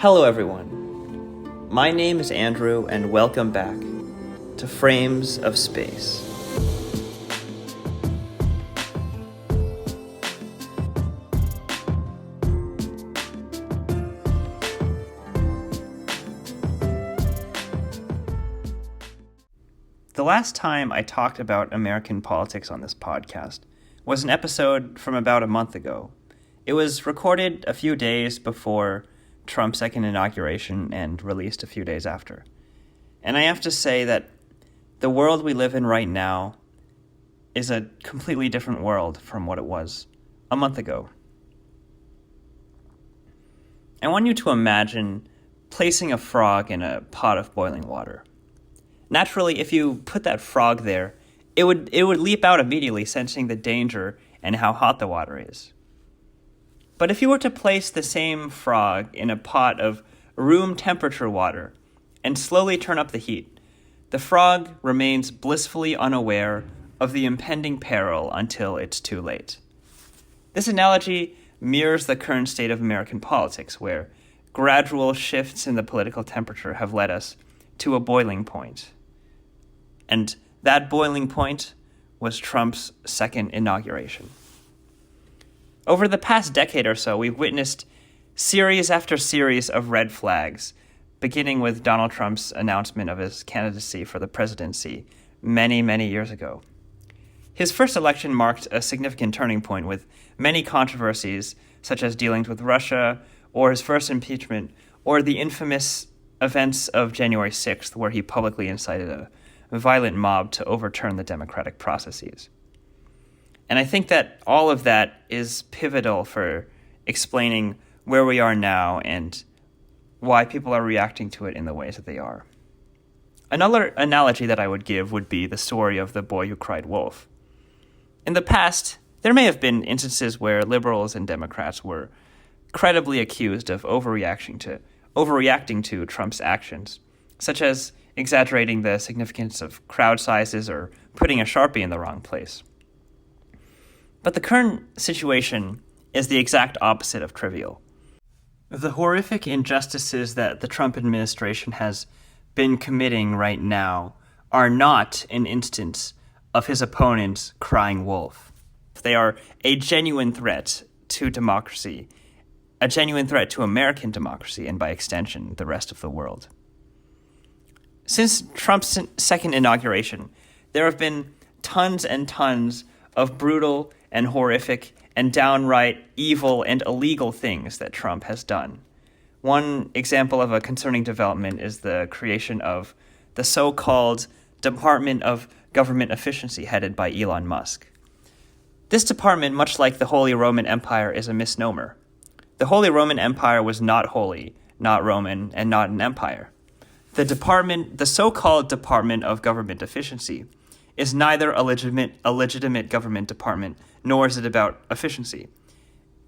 Hello everyone, my name is Andrew and welcome back to Frames of Space. The last time I talked about American politics on this podcast was an episode from about a month ago. It was recorded a few days before Trump's second inauguration and released a few days after. And I have to say that the world we live in right now is a completely different world from what it was a month ago. I want you to imagine placing a frog in a pot of boiling water. Naturally, if you put that frog there, it would leap out immediately, sensing the danger and how hot the water is. But if you were to place the same frog in a pot of room temperature water and slowly turn up the heat, the frog remains blissfully unaware of the impending peril until it's too late. This analogy mirrors the current state of American politics, where gradual shifts in the political temperature have led us to a boiling point. And that boiling point was Trump's second inauguration. Over the past decade or so, we've witnessed series after series of red flags, beginning with Donald Trump's announcement of his candidacy for the presidency many, many years ago. His first election marked a significant turning point, with many controversies, such as dealings with Russia, or his first impeachment, or the infamous events of January 6th, where he publicly incited a violent mob to overturn the democratic processes. And I think that all of that is pivotal for explaining where we are now and why people are reacting to it in the ways that they are. Another analogy that I would give would be the story of the boy who cried wolf. In the past, there may have been instances where liberals and Democrats were credibly accused of overreacting to Trump's actions, such as exaggerating the significance of crowd sizes or putting a Sharpie in the wrong place. But the current situation is the exact opposite of trivial. The horrific injustices that the Trump administration has been committing right now are not an instance of his opponents crying wolf. They are a genuine threat to democracy, a genuine threat to American democracy, and by extension, the rest of the world. Since Trump's second inauguration, there have been tons and tons of brutal and horrific and downright evil and illegal things that Trump has done. One example of a concerning development is the creation of the so-called Department of Government Efficiency headed by Elon Musk. This department, much like the Holy Roman Empire, is a misnomer. The Holy Roman Empire was not holy, not Roman, and not an empire. The so-called Department of Government Efficiency, is neither a legitimate government department, nor is it about efficiency.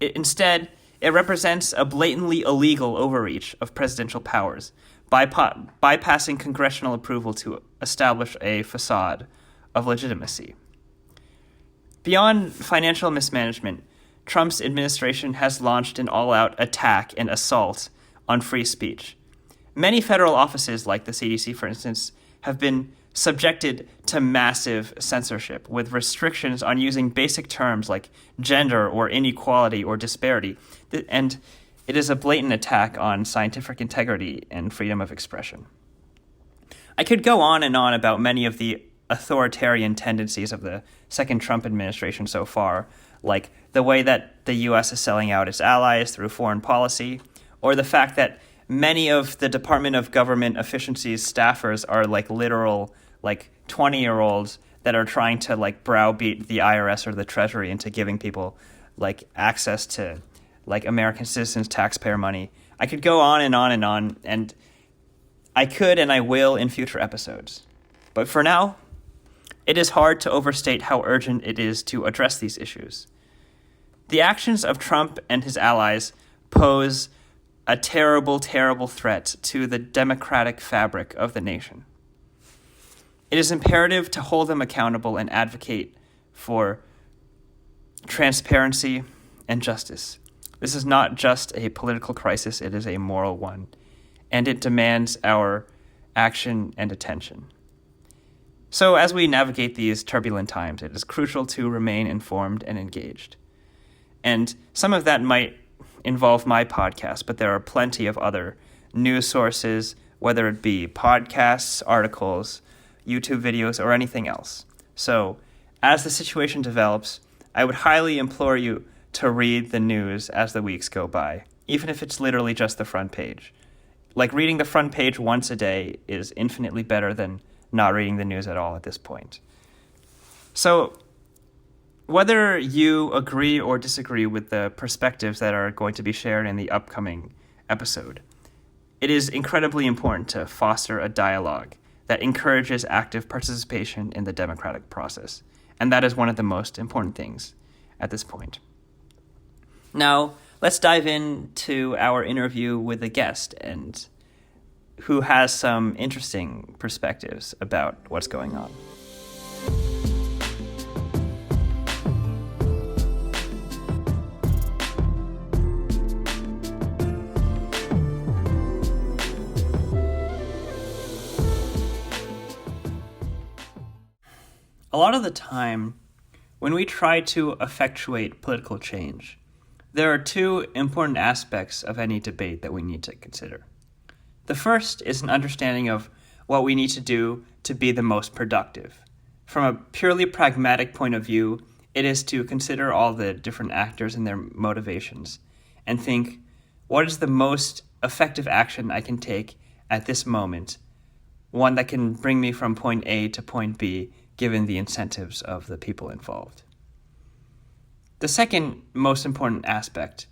Instead, it represents a blatantly illegal overreach of presidential powers, bypassing congressional approval to establish a facade of legitimacy. Beyond financial mismanagement, Trump's administration has launched an all-out attack and assault on free speech. Many federal offices, like the CDC, for instance, have been subjected to massive censorship, with restrictions on using basic terms like gender or inequality or disparity. And it is a blatant attack on scientific integrity and freedom of expression. I could go on and on about many of the authoritarian tendencies of the second Trump administration so far, like the way that the U.S. is selling out its allies through foreign policy, or the fact that many of the Department of Government Efficiency's staffers are literal 20-year-olds that are trying to browbeat the IRS or the Treasury into giving people access to American citizens' taxpayer money. I could go on and on and on, and I could and I will in future episodes. But for now, it is hard to overstate how urgent it is to address these issues. The actions of Trump and his allies pose a terrible, terrible threat to the democratic fabric of the nation. It is imperative to hold them accountable and advocate for transparency and justice, This is not just a political crisis, it is a moral one, and it demands our action and attention. So as we navigate these turbulent times, it is crucial to remain informed and engaged. And some of that might involve my podcast, but there are plenty of other news sources, whether it be podcasts, articles, YouTube videos, or anything else. So as the situation develops, I would highly implore you to read the news as the weeks go by, even if it's literally just the front page. Like, reading the front page once a day is infinitely better than not reading the news at all at this point. So whether you agree or disagree with the perspectives that are going to be shared in the upcoming episode, it is incredibly important to foster a dialogue that encourages active participation in the democratic process. And that is one of the most important things at this point. Now, let's dive into our interview with a guest and who has some interesting perspectives about what's going on. A lot of the time, when we try to effectuate political change, there are two important aspects of any debate that we need to consider. The first is an understanding of what we need to do to be the most productive. From a purely pragmatic point of view, it is to consider all the different actors and their motivations and think, what is the most effective action I can take at this moment, one that can bring me from point A to point B, given the incentives of the people involved. The second most important aspect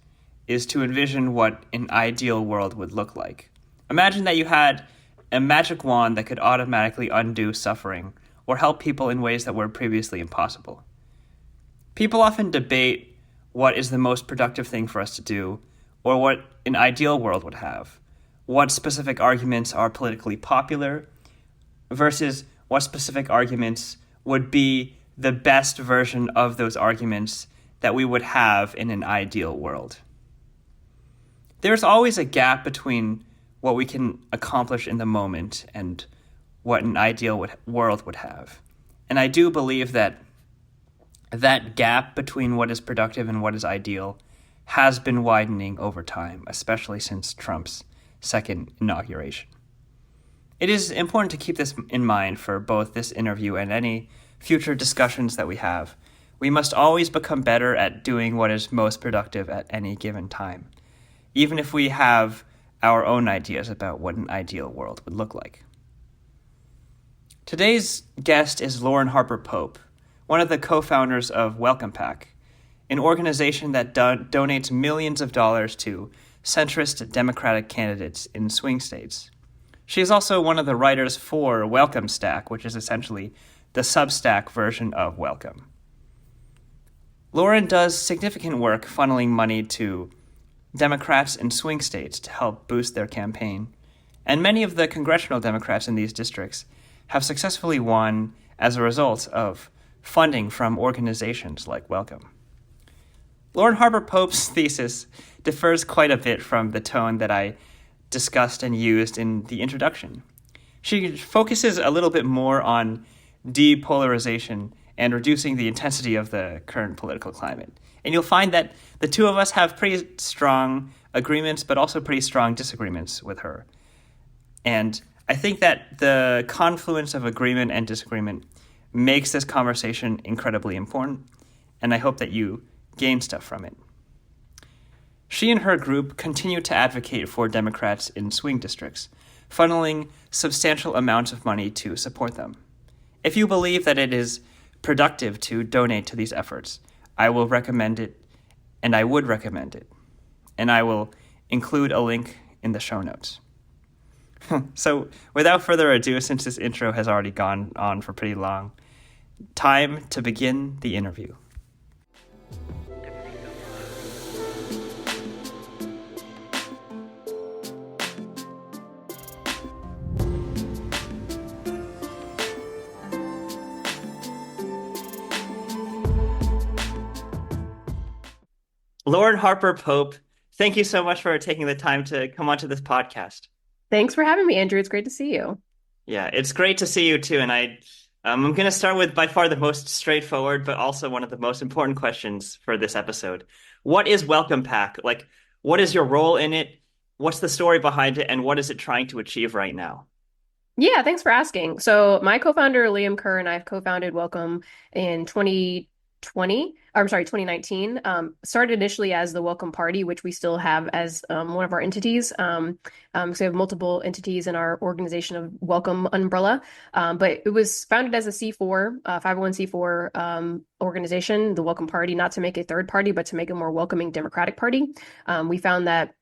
is to envision what an ideal world would look like. Imagine that you had a magic wand that could automatically undo suffering or help people in ways that were previously impossible. People often debate what is the most productive thing for us to do or what an ideal world would have, what specific arguments are politically popular versus what specific arguments would be the best version of those arguments that we would have in an ideal world. There's always a gap between what we can accomplish in the moment and what an ideal world would have. And I do believe that that gap between what is productive and what is ideal has been widening over time, especially since Trump's second inauguration. It is important to keep this in mind for both this interview and any future discussions that we have. We must always become better at doing what is most productive at any given time, even if we have our own ideas about what an ideal world would look like. Today's guest is Lauren Harper Pope, one of the co-founders of WelcomePAC, an organization that donates millions of dollars to centrist Democratic candidates in swing states. She is also one of the writers for WelcomeStack, which is essentially the Substack version of Welcome. Lauren does significant work funneling money to Democrats in swing states to help boost their campaign, and many of the congressional Democrats in these districts have successfully won as a result of funding from organizations like Welcome. Lauren Harper Pope's thesis differs quite a bit from the tone that I discussed and used in the introduction. She focuses a little bit more on depolarization and reducing the intensity of the current political climate. And you'll find that the two of us have pretty strong agreements, but also pretty strong disagreements with her. And I think that the confluence of agreement and disagreement makes this conversation incredibly important, and I hope that you gain stuff from it. She and her group continue to advocate for Democrats in swing districts, funneling substantial amounts of money to support them. If you believe that it is productive to donate to these efforts, I will recommend it, and I would recommend it. And I will include a link in the show notes. So without further ado, since this intro has already gone on for pretty long, time to begin the interview. Lauren Harper Pope, thank you so much for taking the time to come onto this podcast. Thanks for having me, Andrew. It's great to see you. Yeah, it's great to see you too. And I'm going to start with by far the most straightforward, but also one of the most important questions for this episode. What is Welcome Pack? Like, what is your role in it? What's the story behind it? And what is it trying to achieve right now? Yeah, thanks for asking. So my co-founder Liam Kerr and I have co-founded Welcome in 2020, or I'm sorry, 2019. Started initially as the Welcome Party, which we still have as one of our entities. So we have multiple entities in our organization of Welcome umbrella. But it was founded as a C4, 501c4 organization, the Welcome Party, not to make a third party, but to make a more welcoming democratic party. We found that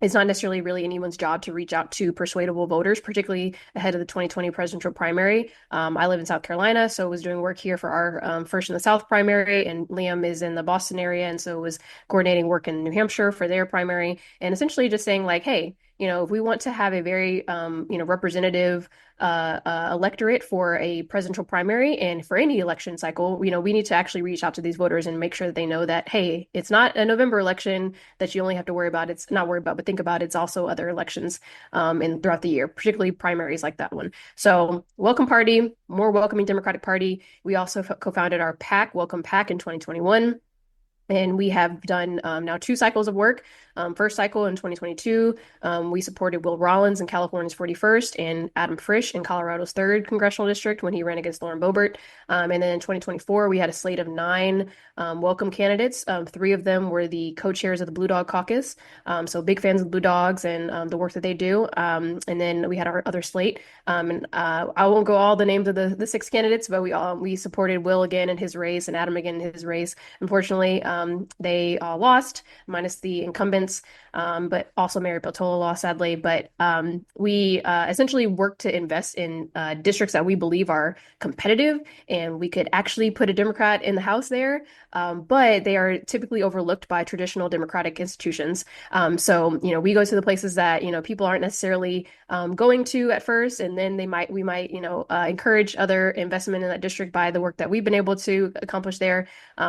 it's not necessarily really anyone's job to reach out to persuadable voters, particularly ahead of the 2020 presidential primary. I live in South Carolina, so was doing work here for our First in the South primary, and Liam is in the Boston area, and so was coordinating work in New Hampshire for their primary, and essentially just saying like, hey, if we want to have a very, representative electorate for a presidential primary and for any election cycle, we need to actually reach out to these voters and make sure that they know that, hey, it's not a November election that you only have to worry about. It's not worry about, but think about it's also other elections and throughout the year, particularly primaries like that one. So Welcome Party, more welcoming Democratic Party. We also co-founded our PAC, WelcomePAC in 2021. And we have done now two cycles of work. First cycle in 2022, we supported Will Rollins in California's 41st and Adam Frisch in Colorado's 3rd congressional district when he ran against Lauren Boebert. And then in 2024, we had a slate of 9 welcome candidates. 3 of them were the co-chairs of the Blue Dog Caucus. So big fans of Blue Dogs and the work that they do. And then we had our other slate. And I won't go all the names of the 6 candidates, but we supported Will again in his race and Adam again in his race. Unfortunately, they lost, minus the incumbents, but also Mary Peltola lost, sadly. But we essentially work to invest in districts that we believe are competitive, and we could actually put a Democrat in the House there, but they are typically overlooked by traditional democratic institutions. So, we go to the places that, people aren't necessarily going to at first, and then we might, encourage other investment in that district by the work that we've been able to accomplish there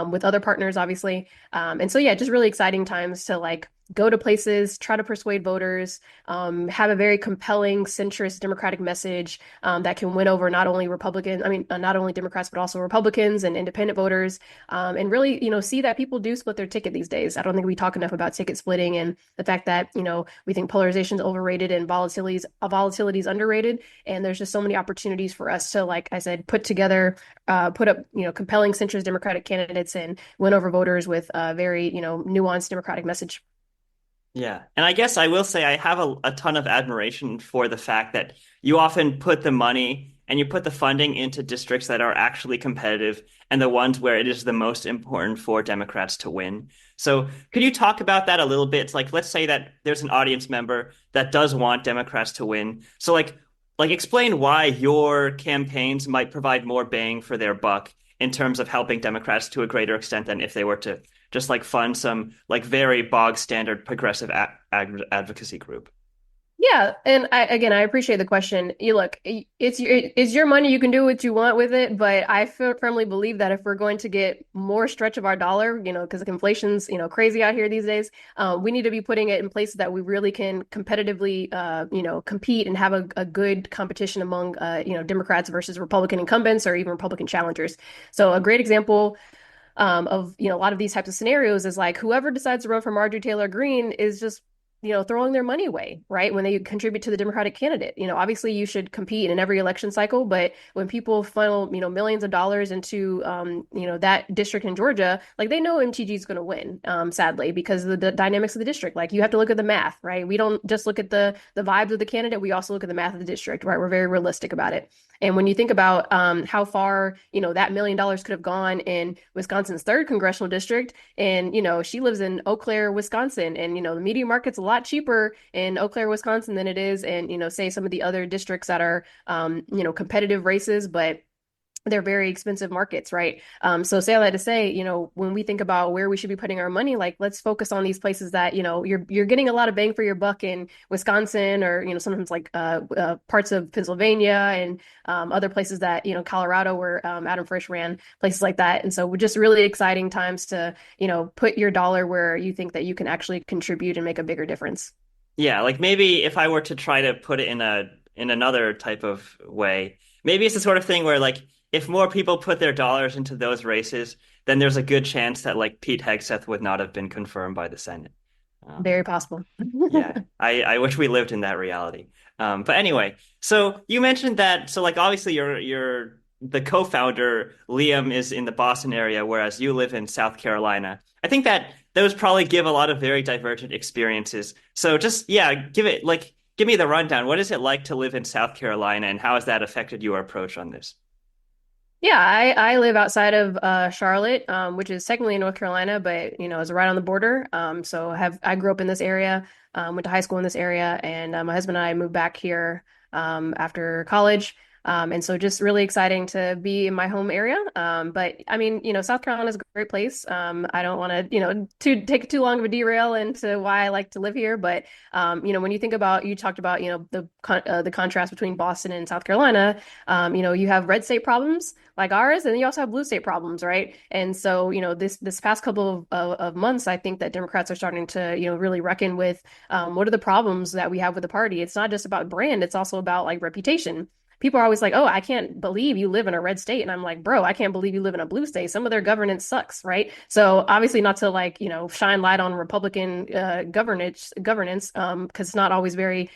with other partners, obviously. And so, yeah, just really exciting times to like go to places, try to persuade voters, have a very compelling centrist Democratic message that can win over not only not only Democrats, but also Republicans and independent voters, and really, see that people do split their ticket these days. I don't think we talk enough about ticket splitting and the fact that, we think polarization is overrated and volatility is underrated. And there's just so many opportunities for us to, like I said, put up, compelling centrist Democratic candidates and win over voters with a very, nuanced Democratic message. Yeah. And I guess I will say I have a ton of admiration for the fact that you often put the money and you put the funding into districts that are actually competitive and the ones where it is the most important for Democrats to win. So could you talk about that a little bit? Like, let's say that there's an audience member that does want Democrats to win. So like explain why your campaigns might provide more bang for their buck in terms of helping Democrats to a greater extent than if they were to just like fund some like very bog standard progressive advocacy group. Yeah, and I appreciate the question. You look, it's your money. You can do what you want with it, but I firmly believe that if we're going to get more stretch of our dollar, because inflation's crazy out here these days, we need to be putting it in places that we really can competitively, compete and have a good competition among, Democrats versus Republican incumbents or even Republican challengers. So a great example of a lot of these types of scenarios is like whoever decides to run for Marjorie Taylor Greene is just throwing their money away, right? When they contribute to the Democratic candidate. Obviously you should compete in every election cycle, but when people funnel, millions of dollars into, that district in Georgia, like they know MTG is going to win, sadly, because of the dynamics of the district. Like you have to look at the math, right? We don't just look at the vibes of the candidate. We also look at the math of the district, right? We're very realistic about it. And when you think about how far, that $1 million could have gone in Wisconsin's 3rd congressional district, and, she lives in Eau Claire, Wisconsin, and, the media market's a lot cheaper in Eau Claire, Wisconsin than it is in, say some of the other districts that are, competitive races. But they're very expensive markets, right? So say all that to say, when we think about where we should be putting our money, like let's focus on these places that, you're getting a lot of bang for your buck in Wisconsin or, sometimes like parts of Pennsylvania and other places that, Colorado where Adam Frisch ran, places like that. And so we're just really exciting times to, put your dollar where you think that you can actually contribute and make a bigger difference. Yeah, like maybe if I were to try to put it in another type of way, maybe it's the sort of thing where like if more people put their dollars into those races, then there's a good chance that like Pete Hegseth would not have been confirmed by the Senate. Um, Very possible. yeah, I wish we lived in that reality. But anyway, so you mentioned that so like obviously you're the co-founder Liam is in the Boston area, whereas you live in South Carolina. I think that those probably give a lot of very divergent experiences. So just yeah, give me the rundown. What is it like to live in South Carolina, and how has that affected your approach on this? Yeah, I live outside of Charlotte, which is technically in North Carolina, but is right on the border. So I grew up in this area, went to high school in this area, and my husband and I moved back here after college. And so just really exciting to be in my home area. But I mean, South Carolina is a great place. I don't want to, to take too long of a derail into why I like to live here, but when you think about, you talked about, the contrast between Boston and South Carolina. You have red state problems like ours, and you also have blue state problems, right? And so, this past couple of months, I think that Democrats are starting to, really reckon with what are the problems that we have with the party. It's not just about brand; it's also about like reputation. People are always like, "Oh, I can't believe you live in a red state," and I'm like, "Bro, I can't believe you live in a blue state. Some of their governance sucks, right?" So obviously, not to like, shine light on Republican governance, because it's not always very,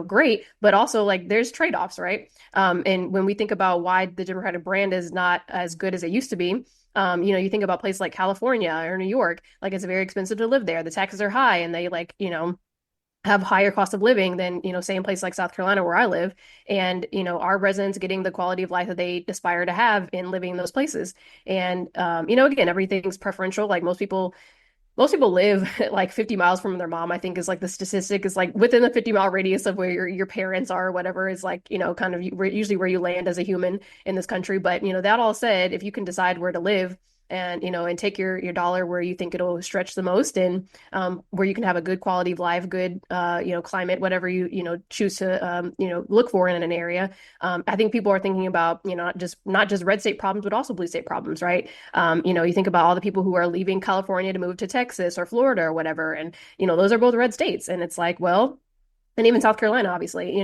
great, but also like there's trade-offs, right? And when we think about why the Democratic brand is not as good as it used to be, you think about places like California or New York, like it's very expensive to live there. The taxes are high and they like, have higher cost of living than, say in places like South Carolina where I live. And, our residents getting the quality of life that they aspire to have in living in those places. And, again, everything's preferential. Like most people live like 50 miles from their mom, I think is like the statistic is like within the 50-mile radius of where your parents are or whatever is like, kind of usually where you land as a human in this country. But, that all said, if you can decide where to live and, and take your dollar where you think it'll stretch the most and where you can have a good quality of life, good, climate, whatever choose to, look for in an area. I think people are thinking about, not just red state problems, but also blue state problems, right? You think about all the people who are leaving California to move to Texas or Florida or whatever, and those are both red states, and it's like, well, and even South Carolina, obviously,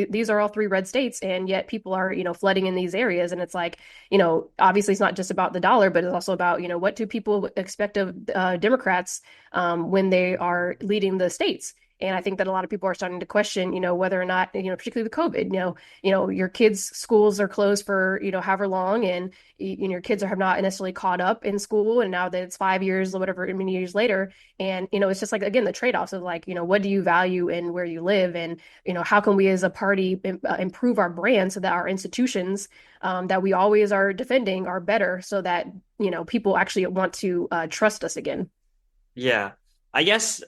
these are all three red states, and yet people are, flooding in these areas, and it's like, obviously it's not just about the dollar, but it's also about, what do people expect of Democrats when they are leading the states. And I think that a lot of people are starting to question, whether or not, particularly with COVID, your kids' schools are closed for, however long, and your kids have not necessarily caught up in school, and now that it's 5 years or whatever many years later, and it's just like again the trade-offs of like what do you value in where you live, and how can we as a party improve our brand so that our institutions that we always are defending are better, so that people actually want to trust us again. Yeah. I guess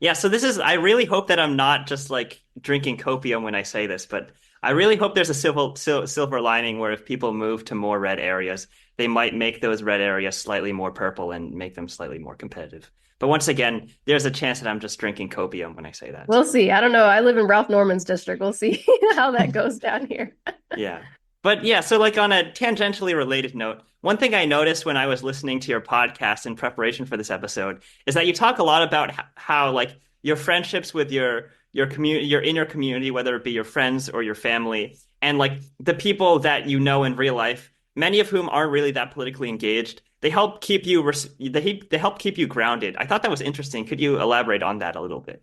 yeah, so this is I really hope that I'm not just like drinking copium when I say this, but I really hope there's a silver lining where if people move to more red areas, they might make those red areas slightly more purple and make them slightly more competitive. But once again, there's a chance that I'm just drinking copium when I say that. We'll see. I don't know. I live in Ralph Norman's district. We'll see how that goes down here. Yeah. But yeah, so like on a tangentially related note, one thing I noticed when I was listening to your podcast in preparation for this episode is that you talk a lot about how like your friendships with your community, your inner community, whether it be your friends or your family, and like the people that you know in real life, many of whom aren't really that politically engaged, they help keep you they help keep you grounded. I thought that was interesting. Could you elaborate on that a little bit?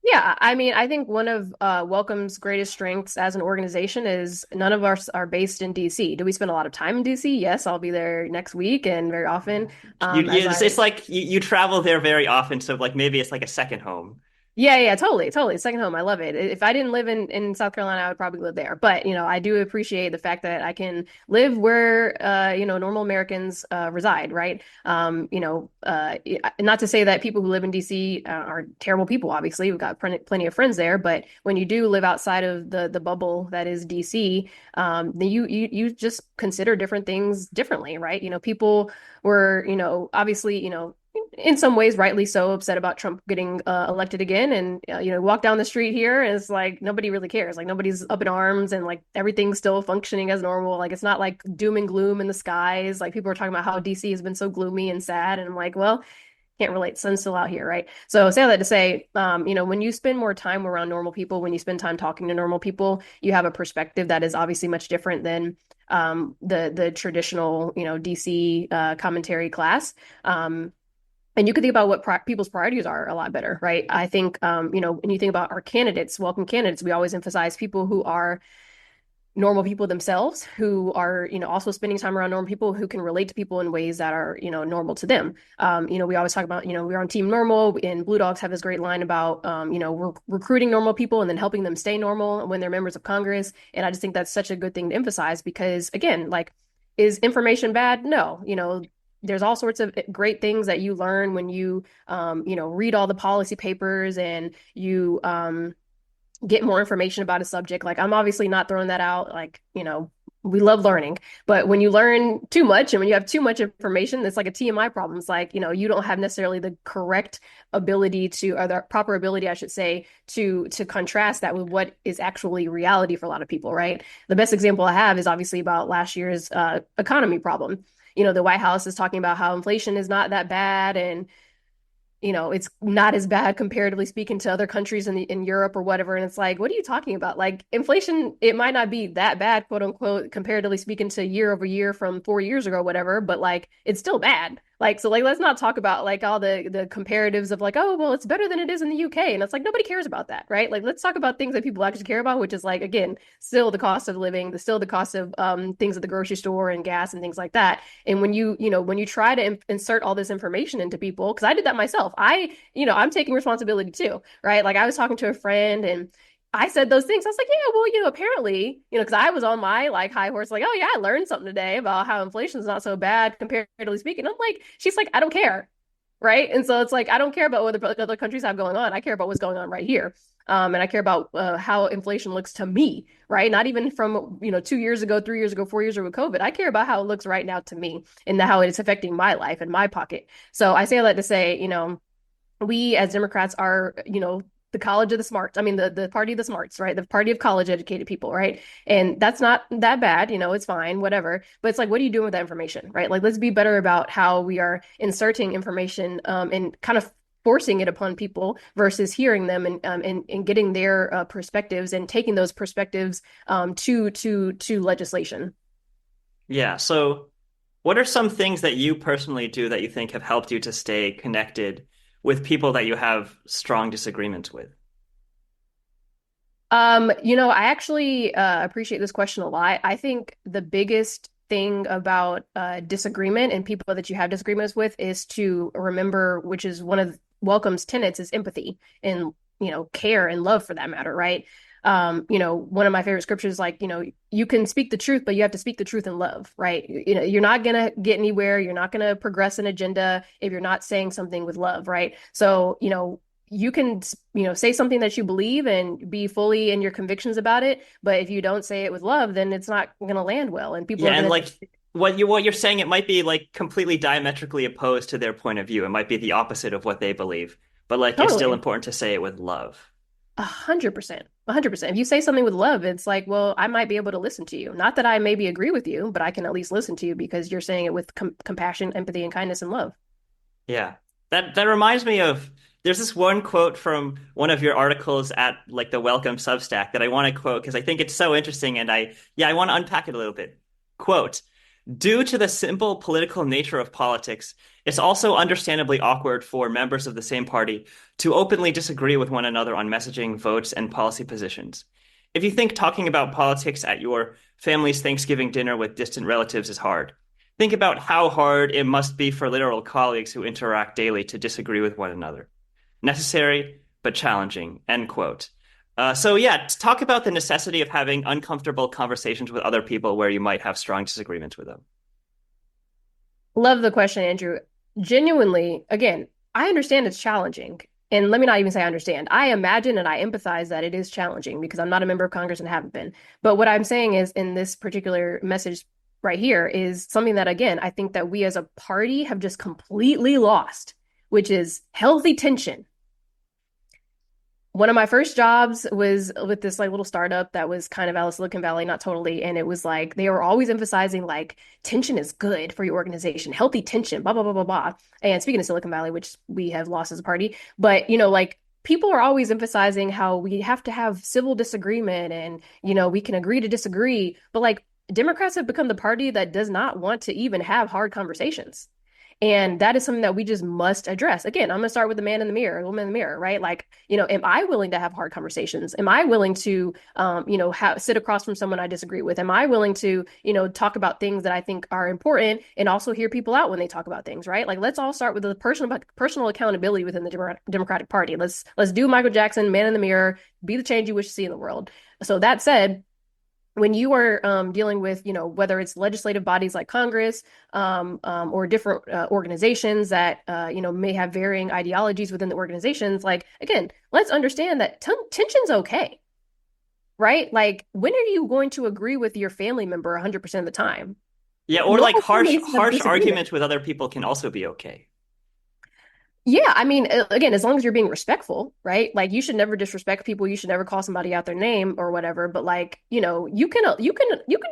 Yeah, I mean, I think one of Welcome's greatest strengths as an organization is none of us are based in DC. Do we spend a lot of time in DC? Yes, I'll be there next week and very often. As It's I like you travel there very often, so like maybe it's like a second home. Yeah, yeah, totally, totally. Second home. I love it. If I didn't live in South Carolina, I would probably live there. But, I do appreciate the fact that I can live where, normal Americans reside, right? Not to say that people who live in DC are terrible people, obviously. We've got plenty of friends there, but when you do live outside of the bubble that is DC, then you just consider different things differently, right? People were, obviously, in some ways, rightly so, upset about Trump getting elected again. And, walk down the street here and it's like nobody really cares. Like nobody's up in arms and like everything's still functioning as normal. Like it's not like doom and gloom in the skies. Like people are talking about how DC has been so gloomy and sad. And I'm like, well, can't relate. Sun's still out here, right? So say that to say, when you spend more time around normal people, when you spend time talking to normal people, you have a perspective that is obviously much different than the traditional, DC commentary class. And you can think about what people's priorities are a lot better, right? I think, when you think about our candidates, welcome candidates, we always emphasize people who are normal people themselves, who are, also spending time around normal people who can relate to people in ways that are, normal to them. We always talk about, we're on Team Normal, and Blue Dogs have this great line about, recruiting normal people and then helping them stay normal when they're members of Congress. And I just think that's such a good thing to emphasize because, again, like, is information bad? No, there's all sorts of great things that you learn when you read all the policy papers and you get more information about a subject. Like I'm obviously not throwing that out. Like, we love learning, but when you learn too much and when you have too much information, it's like a TMI problem. It's like, you don't have necessarily the correct ability to, or the proper ability, I should say, to contrast that with what is actually reality for a lot of people, right? The best example I have is obviously about last year's economy problem. The White House is talking about how inflation is not that bad and it's not as bad comparatively speaking to other countries in Europe or whatever. And it's like, what are you talking about? Like inflation, it might not be that bad, quote unquote, comparatively speaking to year over year from 4 years ago, whatever, but like it's still bad. Like, so like let's not talk about like all the comparatives of like, oh, well, it's better than it is in the UK. And it's like nobody cares about that, right? Like let's talk about things that people actually care about, which is like again, still the cost of living, still the cost of things at the grocery store and gas and things like that. And when you try to insert all this information into people, because I did that myself, I'm taking responsibility too, right? Like I was talking to a friend and I said those things. I was like, yeah, well, apparently, because I was on my like high horse, like, oh yeah, I learned something today about how inflation is not so bad comparatively speaking. I'm like, she's like, I don't care, right? And so it's like, I don't care about what other countries have going on. I care about what's going on right here. And I care about how inflation looks to me, right? Not even from 2 years ago, 3 years ago, 4 years ago with COVID. I care about how it looks right now to me and how it is affecting my life and my pocket. So I say that to say, we as Democrats are, the college of the smarts. I mean, the party of the smarts, right? The party of college educated people, right? And that's not that bad, it's fine, whatever. But it's like, what are you doing with that information, right? Like, let's be better about how we are inserting information and kind of forcing it upon people versus hearing them and getting their perspectives and taking those perspectives to legislation. Yeah. So, what are some things that you personally do that you think have helped you to stay connected with people that you have strong disagreements with? I actually appreciate this question a lot. I think the biggest thing about disagreement and people that you have disagreements with is to remember, which is one of Welcome's tenets, is empathy and care and love for that matter, right? One of my favorite scriptures, like, you can speak the truth, but you have to speak the truth in love, right? You're not gonna get anywhere, you're not gonna progress an agenda if you're not saying something with love, right? So, you can say something that you believe and be fully in your convictions about it, but if you don't say it with love, then it's not going to land well and people Yeah, are and going like what you're saying, it might be like completely diametrically opposed to their point of view. It might be the opposite of what they believe, but like to it's still totally important to say it with love. 100%. 100%. If you say something with love, it's like, well, I might be able to listen to you. Not that I maybe agree with you, but I can at least listen to you because you're saying it with compassion, empathy, and kindness and love. Yeah. That reminds me of there's this one quote from one of your articles at like the Welcome Substack that I want to quote because I think it's so interesting and I want to unpack it a little bit. Quote, due to the simple political nature of politics, it's also understandably awkward for members of the same party to openly disagree with one another on messaging, votes, and policy positions. If you think talking about politics at your family's Thanksgiving dinner with distant relatives is hard, think about how hard it must be for literal colleagues who interact daily to disagree with one another. Necessary, but challenging, end quote. So yeah, talk about the necessity of having uncomfortable conversations with other people where you might have strong disagreements with them. Love the question, Andrew. Genuinely, again, I understand it's challenging. And let me not even say I understand. I imagine and I empathize that it is challenging because I'm not a member of Congress and haven't been. But what I'm saying is in this particular message right here is something that, again, I think that we as a party have just completely lost, which is healthy tension. One of my first jobs was with this like little startup that was kind of out of Silicon Valley, not totally. And it was like they were always emphasizing like tension is good for your organization, healthy tension, blah, blah, blah, blah, blah. And speaking of Silicon Valley, which we have lost as a party, but like people are always emphasizing how we have to have civil disagreement and, we can agree to disagree. But like Democrats have become the party that does not want to even have hard conversations. And that is something that we just must address. Again, I'm going to start with the man in the mirror, the woman in the mirror, right? Like, am I willing to have hard conversations? Am I willing to, sit across from someone I disagree with? Am I willing to, talk about things that I think are important and also hear people out when they talk about things, right? Like, let's all start with the personal accountability within the Democratic Party. Let's do Michael Jackson, man in the mirror, be the change you wish to see in the world. So that said, when you are dealing with, whether it's legislative bodies like Congress or different organizations that, may have varying ideologies within the organizations, like, again, let's understand that tension's okay, right? Like, when are you going to agree with your family member 100% of the time? Yeah, or like Normal harsh families have harsh disagreement. arguments with other people can also be okay. Yeah, I mean, again, as long as you're being respectful, right? Like you should never disrespect people. You should never call somebody out their name or whatever. But like, you can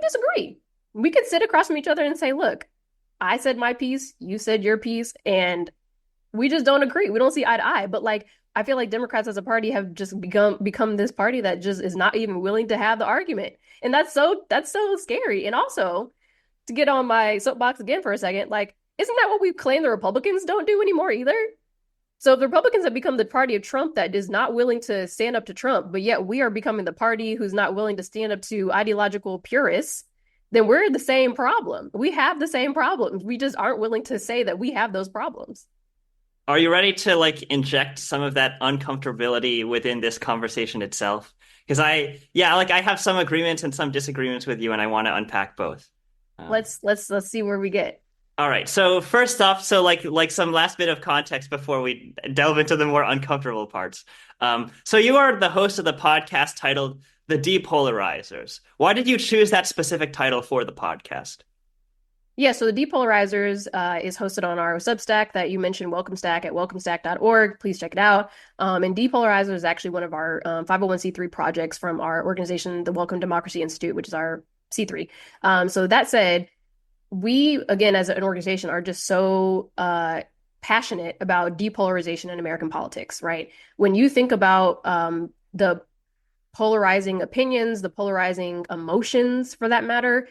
disagree. We could sit across from each other and say, look, I said my piece, you said your piece, and we just don't agree. We don't see eye to eye. But like, I feel like Democrats as a party have just become this party that just is not even willing to have the argument. And that's so scary. And also, to get on my soapbox again for a second, like, isn't that what we claim the Republicans don't do anymore either? So if the Republicans have become the party of Trump that is not willing to stand up to Trump, but yet we are becoming the party who's not willing to stand up to ideological purists, then we're the same problem. We have the same problems. We just aren't willing to say that we have those problems. Are you ready to like inject some of that uncomfortability within this conversation itself? Because yeah, like I have some agreements and some disagreements with you, and I want to unpack both. Um, Let's see where we get. all right. So first off, so like some last bit of context before we delve into the more uncomfortable parts. So you are the host of the podcast titled The Depolarizers. Why did you choose that specific title for the podcast? Yeah, so the Depolarizers is hosted on our Substack that you mentioned, WelcomeStack at welcomestack.org. Please check it out. And Depolarizers is actually one of our 501c3 projects from our organization, the Welcome Democracy Institute, which is our C3. So that said, we, again, as an organization, are just so passionate about depolarization in American politics, right? When you think about the polarizing opinions, the polarizing emotions for that matter,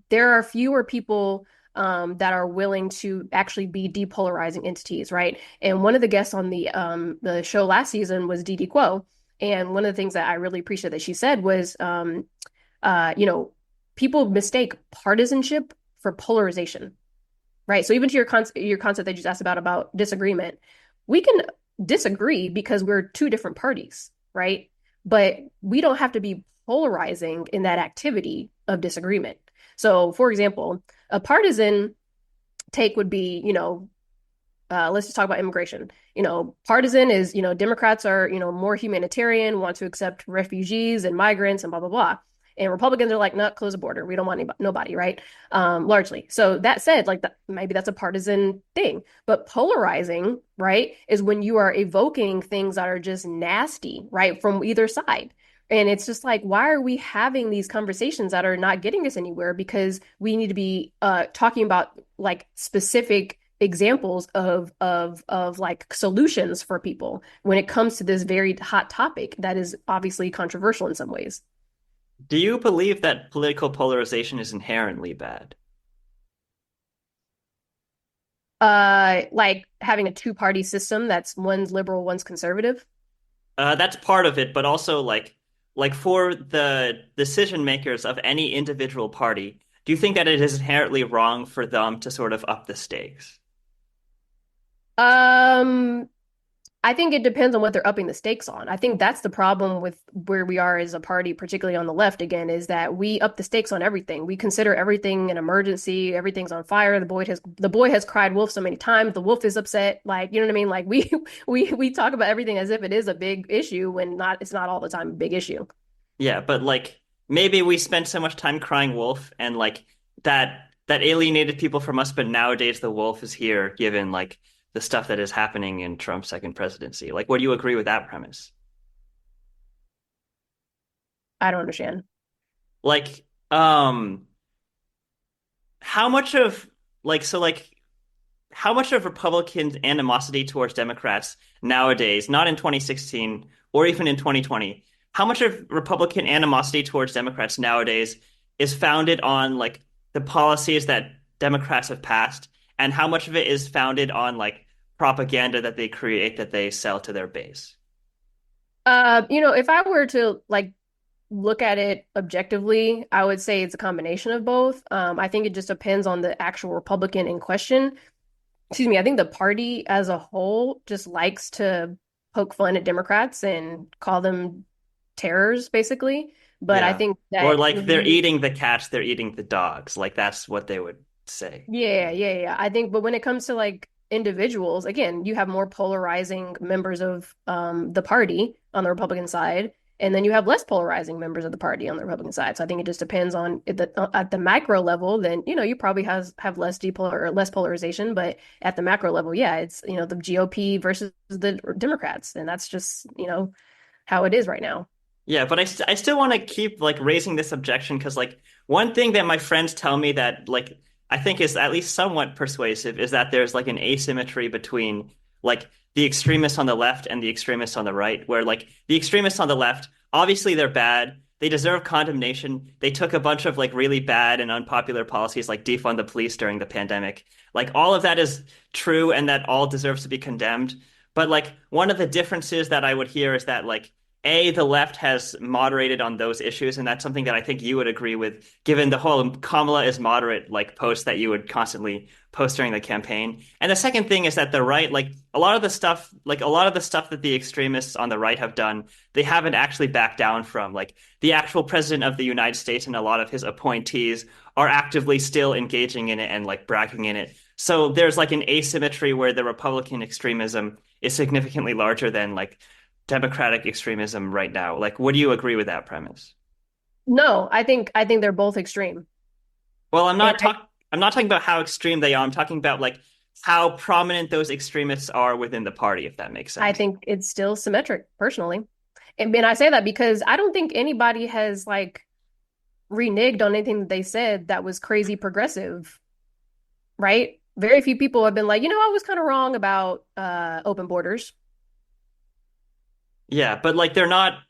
there are fewer people that are willing to actually be depolarizing entities, right? And one of the guests on the show last season was Dee Dee Quo. And one of the things that I really appreciate that she said was, you know, people mistake partisanship for polarization, right? So even to your concept that you just asked about disagreement, we can disagree because we're two different parties, right? But we don't have to be polarizing in that activity of disagreement. So, for example, a partisan take would be, let's just talk about immigration. Partisan is, Democrats are, more humanitarian, want to accept refugees and migrants and blah, blah, blah. And Republicans are like, no, close the border. We don't want nobody, right? Largely. So that said, like maybe that's a partisan thing. But polarizing, right, is when you are evoking things that are just nasty, right, from either side. And it's just like, why are we having these conversations that are not getting us anywhere? Because we need to be talking about like specific examples of like solutions for people when it comes to this very hot topic that is obviously controversial in some ways. Do you believe that political polarization is inherently bad? Like having a two-party system that's one's liberal, one's conservative. That's part of it, but also like for the decision makers of any individual party, do you think that it is inherently wrong for them to sort of up the stakes? Um, I think it depends on what they're upping the stakes on. I think that's the problem with where we are as a party, particularly on the left again, is that we up the stakes on everything. We consider everything an emergency. Everything's on fire. The boy has cried wolf so many times. The wolf is upset. Like, you know what I mean? Like we talk about everything as if it is a big issue when not it's not all the time a big issue. Yeah, but like maybe we spent so much time crying wolf and like that alienated people from us, but nowadays the wolf is here given like the stuff that is happening in Trump's second presidency. Like, would you agree with that premise? I don't understand. Like, how much of like so like how much of Republican animosity towards Democrats nowadays, not in 2016 or even in 2020, how much of Republican animosity towards Democrats nowadays is founded on like the policies that Democrats have passed, and how much of it is founded on like propaganda that they create that they sell to their base? If I were to like look at it objectively, I would say it's a combination of both. I think it just depends on the actual Republican in question. Excuse me, I think the party as a whole just likes to poke fun at Democrats and call them terrors, basically. But I Yeah. think Or that like when they're you eating the cats, they're eating the dogs. Like that's what they would say. yeah. I think, but when it comes to like individuals, again, you have more polarizing members of the party on the Republican side, and then you have less polarizing members of the party on the Republican side. So I think it just depends on at the macro level. Then you probably have less depolar or less polarization, but at the macro level, yeah, it's the GOP versus the Democrats, and that's just how it is right now. Yeah, but I still want to keep like raising this objection because like one thing that my friends tell me that like I think is at least somewhat persuasive is that there's like an asymmetry between like the extremists on the left and the extremists on the right, where like the extremists on the left, obviously they're bad. They deserve condemnation. They took a bunch of like really bad and unpopular policies like defund the police during the pandemic. Like all of that is true and that all deserves to be condemned. But like one of the differences that I would hear is that like the left has moderated on those issues, and that's something that I think you would agree with, given the whole Kamala is moderate like post that you would constantly post during the campaign. And the second thing is that the right, like a lot of the stuff that the extremists on the right have done, they haven't actually backed down from. Like the actual president of the United States and a lot of his appointees are actively still engaging in it and like bragging in it. So there's like an asymmetry where the Republican extremism is significantly larger than like democratic extremism right now. Like, would you agree with that premise? No, I think they're both extreme. Well, And I'm not talking about how extreme they are. I'm talking about like how prominent those extremists are within the party, if that makes I sense. think it's still symmetric, personally. And I say that because I don't think anybody has like reneged on anything that they said that was crazy progressive, right? Very few people have been like, I was kind of wrong about open borders. Yeah, but like they're not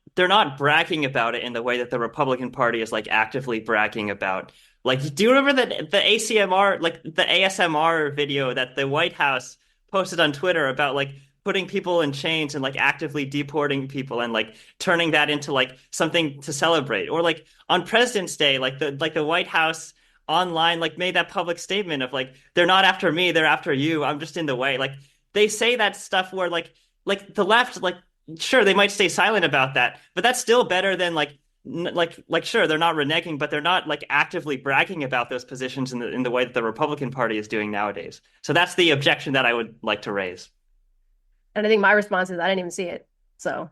bragging about it in the way that the Republican Party is like actively bragging about. Like, do you remember the ACMR, like the ASMR video that the White House posted on Twitter about like putting people in chains and like actively deporting people and like turning that into like something to celebrate? Or like on President's Day, like the White House online like made that public statement of like they're not after me, they're after you. I'm just in the way. Like they say that stuff where like the left like sure they might stay silent about that, but that's still better than like sure they're not reneging, but they're not like actively bragging about those positions in the way that the Republican Party is doing nowadays. So that's the objection that I would like to raise. And I think my response is I didn't even see it. So,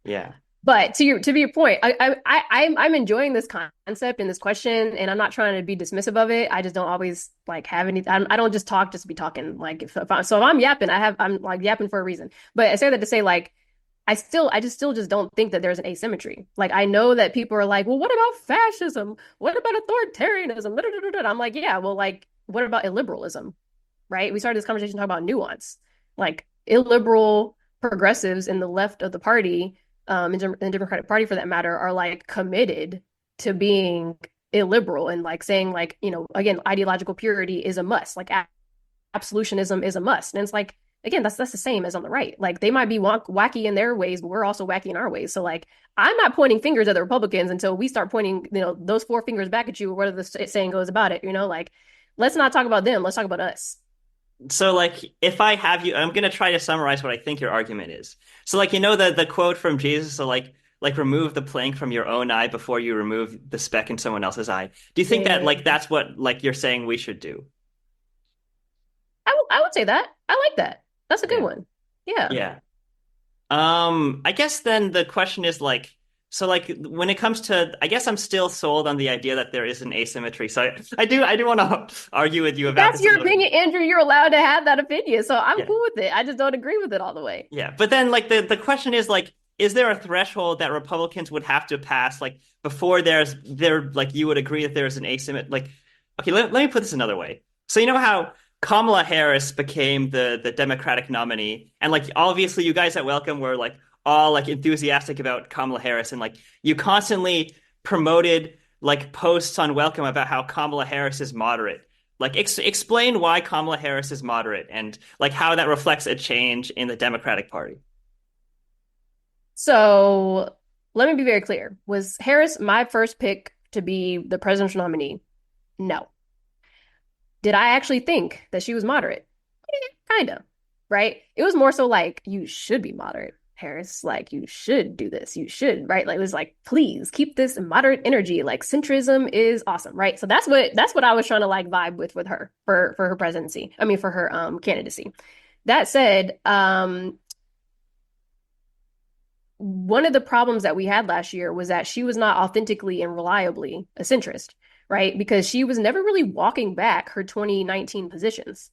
Yeah. but to your point, I'm enjoying this concept and this question, and I'm not trying to be dismissive of it. I just don't always like have any. I don't just talk just to be talking. Like if I'm yapping, I'm like yapping for a reason. But I say that to say like I just still don't think that there's an asymmetry. Like I know that people are like, well, what about fascism? What about authoritarianism? I'm like, yeah, well, like, what about illiberalism? Right? We started this conversation talking about nuance. Like illiberal progressives in the left of the party, in the Democratic Party for that matter, are like committed to being illiberal and like saying like, again, ideological purity is a must. Like absolutionism is a must. And it's like, again, that's the same as on the right. Like they might be wacky in their ways, but we're also wacky in our ways. So like, I'm not pointing fingers at the Republicans until we start pointing, those four fingers back at you, or whatever the saying goes about it. Like, let's not talk about them. Let's talk about us. So like if I have you, I'm gonna try to summarize what I think your argument is. So like the quote from Jesus, so like remove the plank from your own eye before you remove the speck in someone else's eye. Do you think that Yeah. like that's what like you're saying we should do? I would say that. I like that. That's a good Yeah. one. Yeah. Yeah. I guess then the question is like, so like when it comes to, I guess I'm still sold on the idea that there is an asymmetry. So I do want to argue with you about That's this a your little bit. opinion, Andrew. You're allowed to have that opinion. So I'm Yeah. cool with it. I just don't agree with it all the way. Yeah. But then like the question is like, is there a threshold that Republicans would have to pass like before there like you would agree that there's an asymmetry like okay, let me put this another way. So you know how Kamala Harris became the Democratic nominee, and like obviously you guys at Welcome were like all like enthusiastic about Kamala Harris, and like you constantly promoted like posts on Welcome about how Kamala Harris is moderate. Like explain why Kamala Harris is moderate and like how that reflects a change in the Democratic Party. So let me be very clear. Was Harris my first pick to be the presidential nominee? No. Did I actually think that she was moderate? Kind of, right? It was more so like, you should be moderate, Harris. Like, you should do this. You should, right? Like, it was like, please keep this moderate energy. Like, centrism is awesome, right? So that's what I was trying to like vibe with her for her presidency. I mean, for her candidacy. That said, one of the problems that we had last year was that she was not authentically and reliably a centrist, right? Because she was never really walking back her 2019 positions.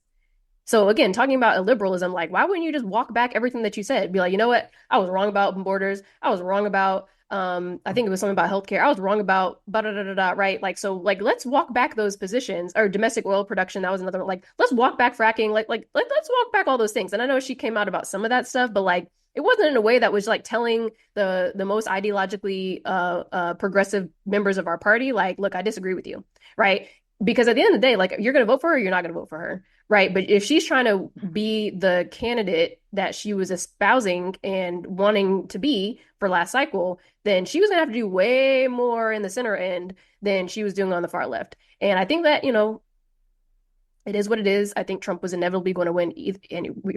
So again, talking about illiberalism, like why wouldn't you just walk back everything that you said? Be like, you know what? I was wrong about open borders. I was wrong about I think it was something about healthcare. I was wrong about da da da da da, right? Like so like let's walk back those positions or domestic oil production. That was another one. Like let's walk back fracking. Let's walk back all those things. And I know she came out about some of that stuff, but like it wasn't in a way that was like telling the most ideologically progressive members of our party, like, look, I disagree with you, right? Because at the end of the day, like you're gonna vote for her, or you're not gonna vote for her. Right. But if she's trying to be the candidate that she was espousing and wanting to be for last cycle, then she was going to have to do way more in the center end than she was doing on the far left. And I think that, it is what it is. I think Trump was inevitably going to win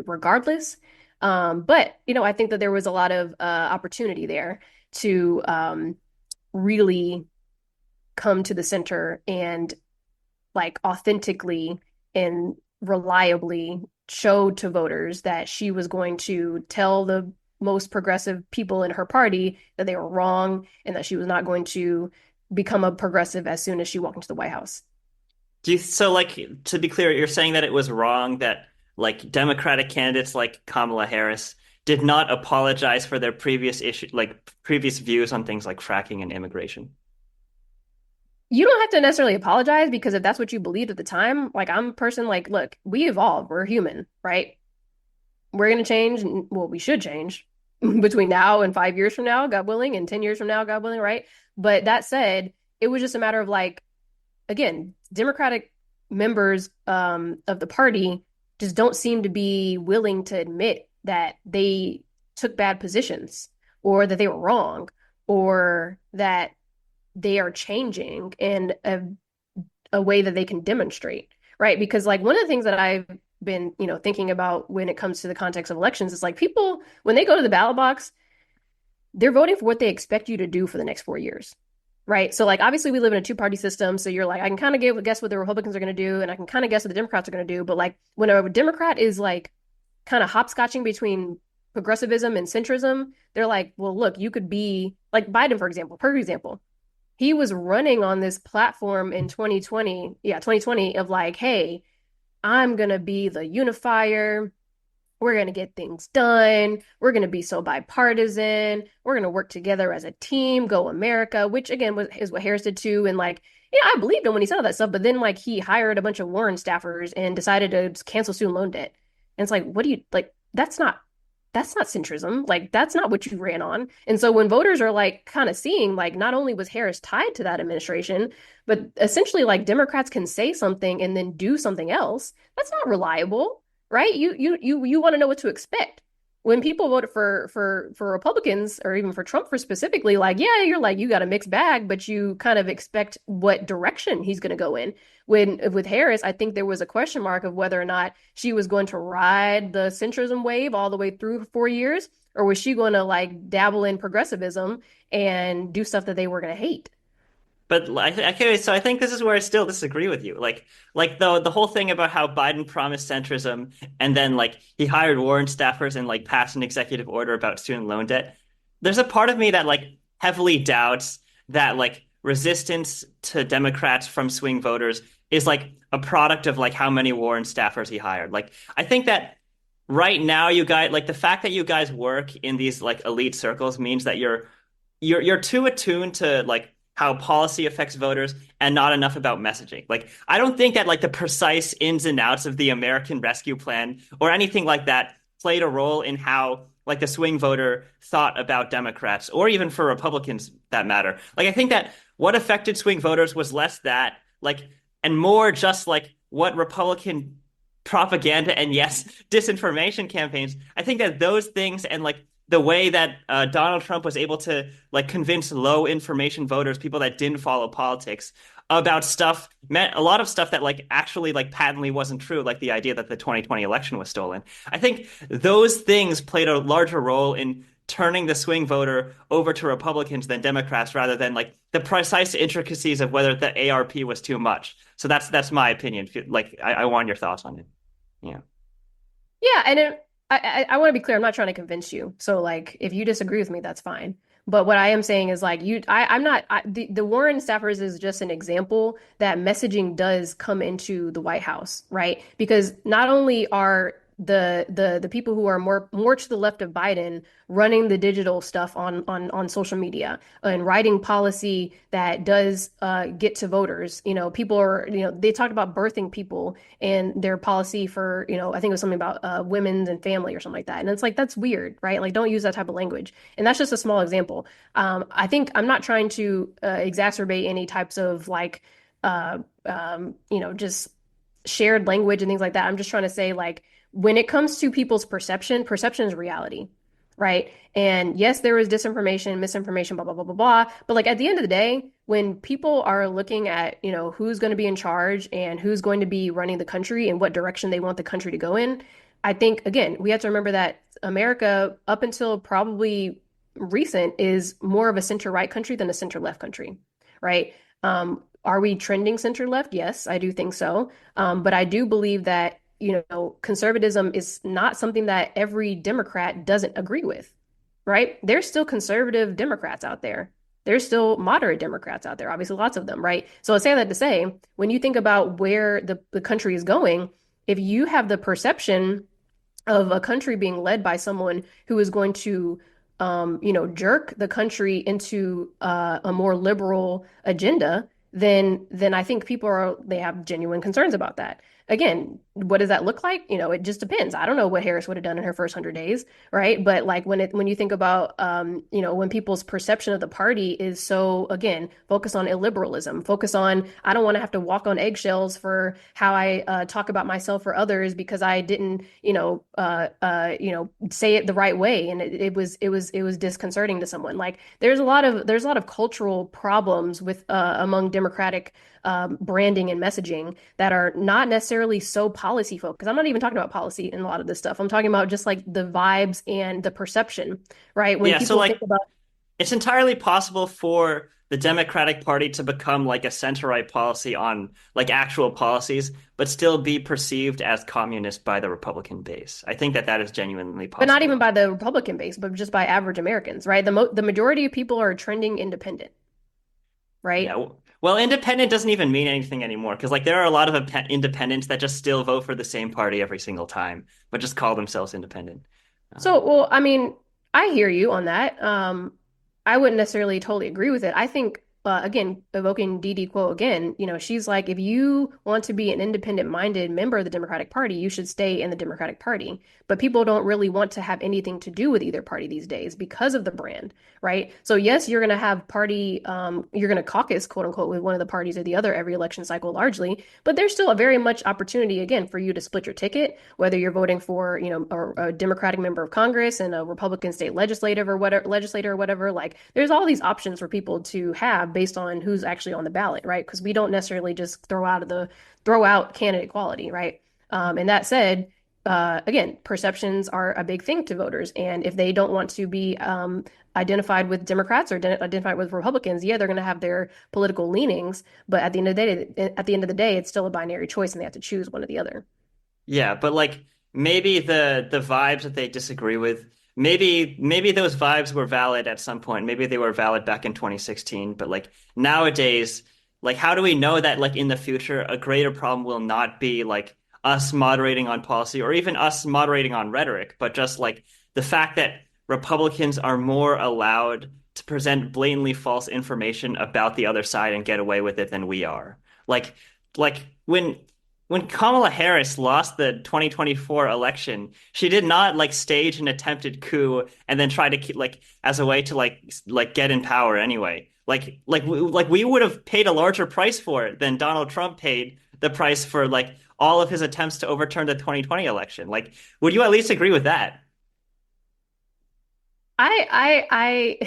regardless. But, I think that there was a lot of opportunity there to really come to the center and like authentically and reliably showed to voters that she was going to tell the most progressive people in her party that they were wrong and that she was not going to become a progressive as soon as she walked into the White House. So like to be clear, you're saying that it was wrong that like Democratic candidates like Kamala Harris did not apologize for their previous views on things like fracking and immigration. You don't have to necessarily apologize because if that's what you believed at the time, like I'm a person like, look, we evolve, we're human, right? We're going to change, and well, we should change between now and 5 years from now, God willing, and 10 years from now, God willing, right? But that said, it was just a matter of like, again, Democratic members of the party just don't seem to be willing to admit that they took bad positions or that they were wrong or that they are changing in a way that they can demonstrate, right? Because like one of the things that I've been, thinking about when it comes to the context of elections is like people, when they go to the ballot box, they're voting for what they expect you to do for the next 4 years. Right. So like obviously we live in a two-party system. So you're like, I can kind of guess what the Republicans are going to do, and I can kind of guess what the Democrats are going to do. But like when a Democrat is like kind of hopscotching between progressivism and centrism, they're like, well, look, you could be like Biden, for example, perfect example. He was running on this platform in 2020, 2020 of like, hey, I'm gonna be the unifier. We're going to get things done. We're going to be so bipartisan. We're going to work together as a team, go America, which again is what Harris did too. And like, I believed him when he said all that stuff, but then like he hired a bunch of Warren staffers and decided to cancel student loan debt. And it's like, what do you like? That's not centrism. Like that's not what you ran on. And so when voters are like kind of seeing like not only was Harris tied to that administration, but essentially like Democrats can say something and then do something else, that's not reliable, right? You want to know what to expect. when people voted for Republicans or even for Trump for specifically, like, yeah, you're like you got a mixed bag, but you kind of expect what direction he's going to go in. When with Harris, I think there was a question mark of whether or not she was going to ride the centrism wave all the way through 4 years, or was she going to like dabble in progressivism and do stuff that they were going to hate. But okay, so I think this is where I still disagree with you. Like the whole thing about how Biden promised centrism and then like he hired Warren staffers and like passed an executive order about student loan debt. There's a part of me that like heavily doubts that like resistance to Democrats from swing voters is like a product of like how many Warren staffers he hired. Like I think that right now you guys like the fact that you guys work in these like elite circles means that you're too attuned to like how policy affects voters and not enough about messaging. Like I don't think that like the precise ins and outs of the American Rescue Plan or anything like that played a role in how like the swing voter thought about Democrats or even for Republicans that matter. Like I think that what affected swing voters was less that like and more just like what Republican propaganda and yes, disinformation campaigns. I think that those things and like the way that Donald Trump was able to like convince low information voters, people that didn't follow politics, about stuff meant a lot of stuff that like actually like patently wasn't true, like the idea that the 2020 election was stolen. I think those things played a larger role in turning the swing voter over to Republicans than Democrats, rather than like the precise intricacies of whether the ARP was too much. So that's my opinion. Like I want your thoughts on it. Yeah. Yeah, and I want to be clear. I'm not trying to convince you. So like, if you disagree with me, that's fine. But what I am saying is like I'm not the Warren staffers is just an example that messaging does come into the White House, right? Because not only are the people who are more to the left of Biden running the digital stuff on social media and writing policy that does get to voters. You know, people are, you know, they talked about birthing people and their policy for, you know, I think it was something about women's and family or something like that. And it's like, that's weird, right? Like, don't use that type of language. And that's just a small example. I think I'm not trying to exacerbate any types of like, you know, just shared language and things like that. I'm just trying to say, like, when it comes to people's perception, perception is reality, right? And yes, there is disinformation, misinformation, blah, blah, blah, blah, blah. But like at the end of the day, when people are looking at, you know, who's going to be in charge and who's going to be running the country and what direction they want the country to go in, I think, again, we have to remember that America, up until probably recent, is more of a center-right country than a center-left country, right? Are we trending center-left? Yes, I do think so. But I do believe that conservatism is not something that every Democrat doesn't agree with, right? There's still conservative Democrats out there. There's still moderate Democrats out there, obviously lots of them, right? So I say that to say, when you think about where the country is going, if you have the perception of a country being led by someone who is going to jerk the country into a more liberal agenda, then I think they have genuine concerns about that. Again, what does that look like? It just depends. I don't know what Harris would have done in her first 100 days, right? But like when you think about when people's perception of the party is so, again, focus on illiberalism, focus on I don't want to have to walk on eggshells for how I talk about myself or others because I didn't say it the right way, and it was disconcerting to someone. Like there's a lot of cultural problems with among Democratic branding and messaging that are not necessarily so policy focused. I'm not even talking about policy in a lot of this stuff. I'm talking about just like the vibes and the perception, right? When Yeah, so people like think about it's entirely possible for the Democratic Party to become like a center-right policy on like actual policies, but still be perceived as communist by the Republican base. I think that is genuinely but not possible. even by the Republican base, but just by average Americans, right? The majority of people are trending independent, Yeah. right? Well, independent doesn't even mean anything anymore because like there are a lot of independents that just still vote for the same party every single time, but just call themselves independent. So, I mean, I hear you on that. I wouldn't necessarily totally agree with it. I think again, evoking Dee Quo again, she's like, if you want to be an independent-minded member of the Democratic Party, you should stay in the Democratic Party. But people don't really want to have anything to do with either party these days because of the brand, right? So yes, you're going to have you're going to caucus, quote unquote, with one of the parties or the other every election cycle largely, but there's still a very much opportunity, again, for you to split your ticket, whether you're voting for, a Democratic member of Congress and a Republican state legislator or whatever. Like, there's all these options for people to have based on who's actually on the ballot, right? Because we don't necessarily just throw out candidate quality, right? And that said, again, perceptions are a big thing to voters, and if they don't want to be identified with Democrats or identified with Republicans, yeah, they're going to have their political leanings, but at the end of the day, it's still a binary choice, and they have to choose one or the other. Yeah, but like maybe the vibes that they disagree with, maybe those vibes were valid at some point. Maybe they were valid back in 2016, but like nowadays, like how do we know that like in the future a greater problem will not be like us moderating on policy or even us moderating on rhetoric, but just like the fact that Republicans are more allowed to present blatantly false information about the other side and get away with it than we are. Like like when Kamala Harris lost the 2024 election, she did not like stage an attempted coup and then try to keep like as a way to get in power anyway. Like we would have paid a larger price for it than Donald Trump paid the price for like all of his attempts to overturn the 2020 election. Like, would you at least agree with that? I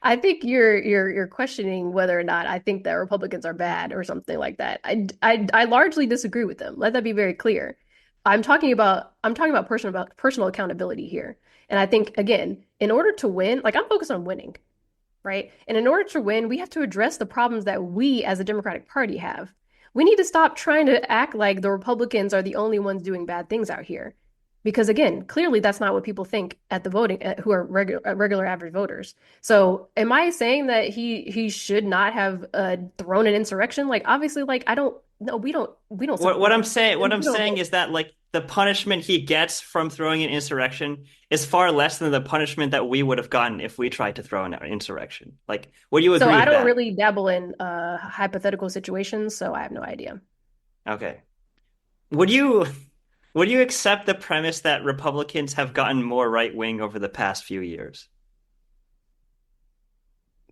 I think you're questioning whether or not I think that Republicans are bad or something like that. I largely disagree with them. Let that be very clear. I'm talking about personal accountability here. And I think, again, in order to win, like, I'm focused on winning, right? And in order to win, we have to address the problems that we as a Democratic Party have. We need to stop trying to act like the Republicans are the only ones doing bad things out here. Because again, clearly that's not what people think at the voting, who are regular average voters. So, am I saying that he should not have thrown an insurrection? Like, obviously, like, I don't. No, we don't What support. I'm saying what We I'm saying don't. is that like the punishment he gets from throwing an insurrection is far less than the punishment that we would have gotten if we tried to throw an insurrection. Like, would you So agree I with don't that? really dabble in hypothetical situations, so I have no idea. Okay. Would you would you accept the premise that Republicans have gotten more right wing over the past few years?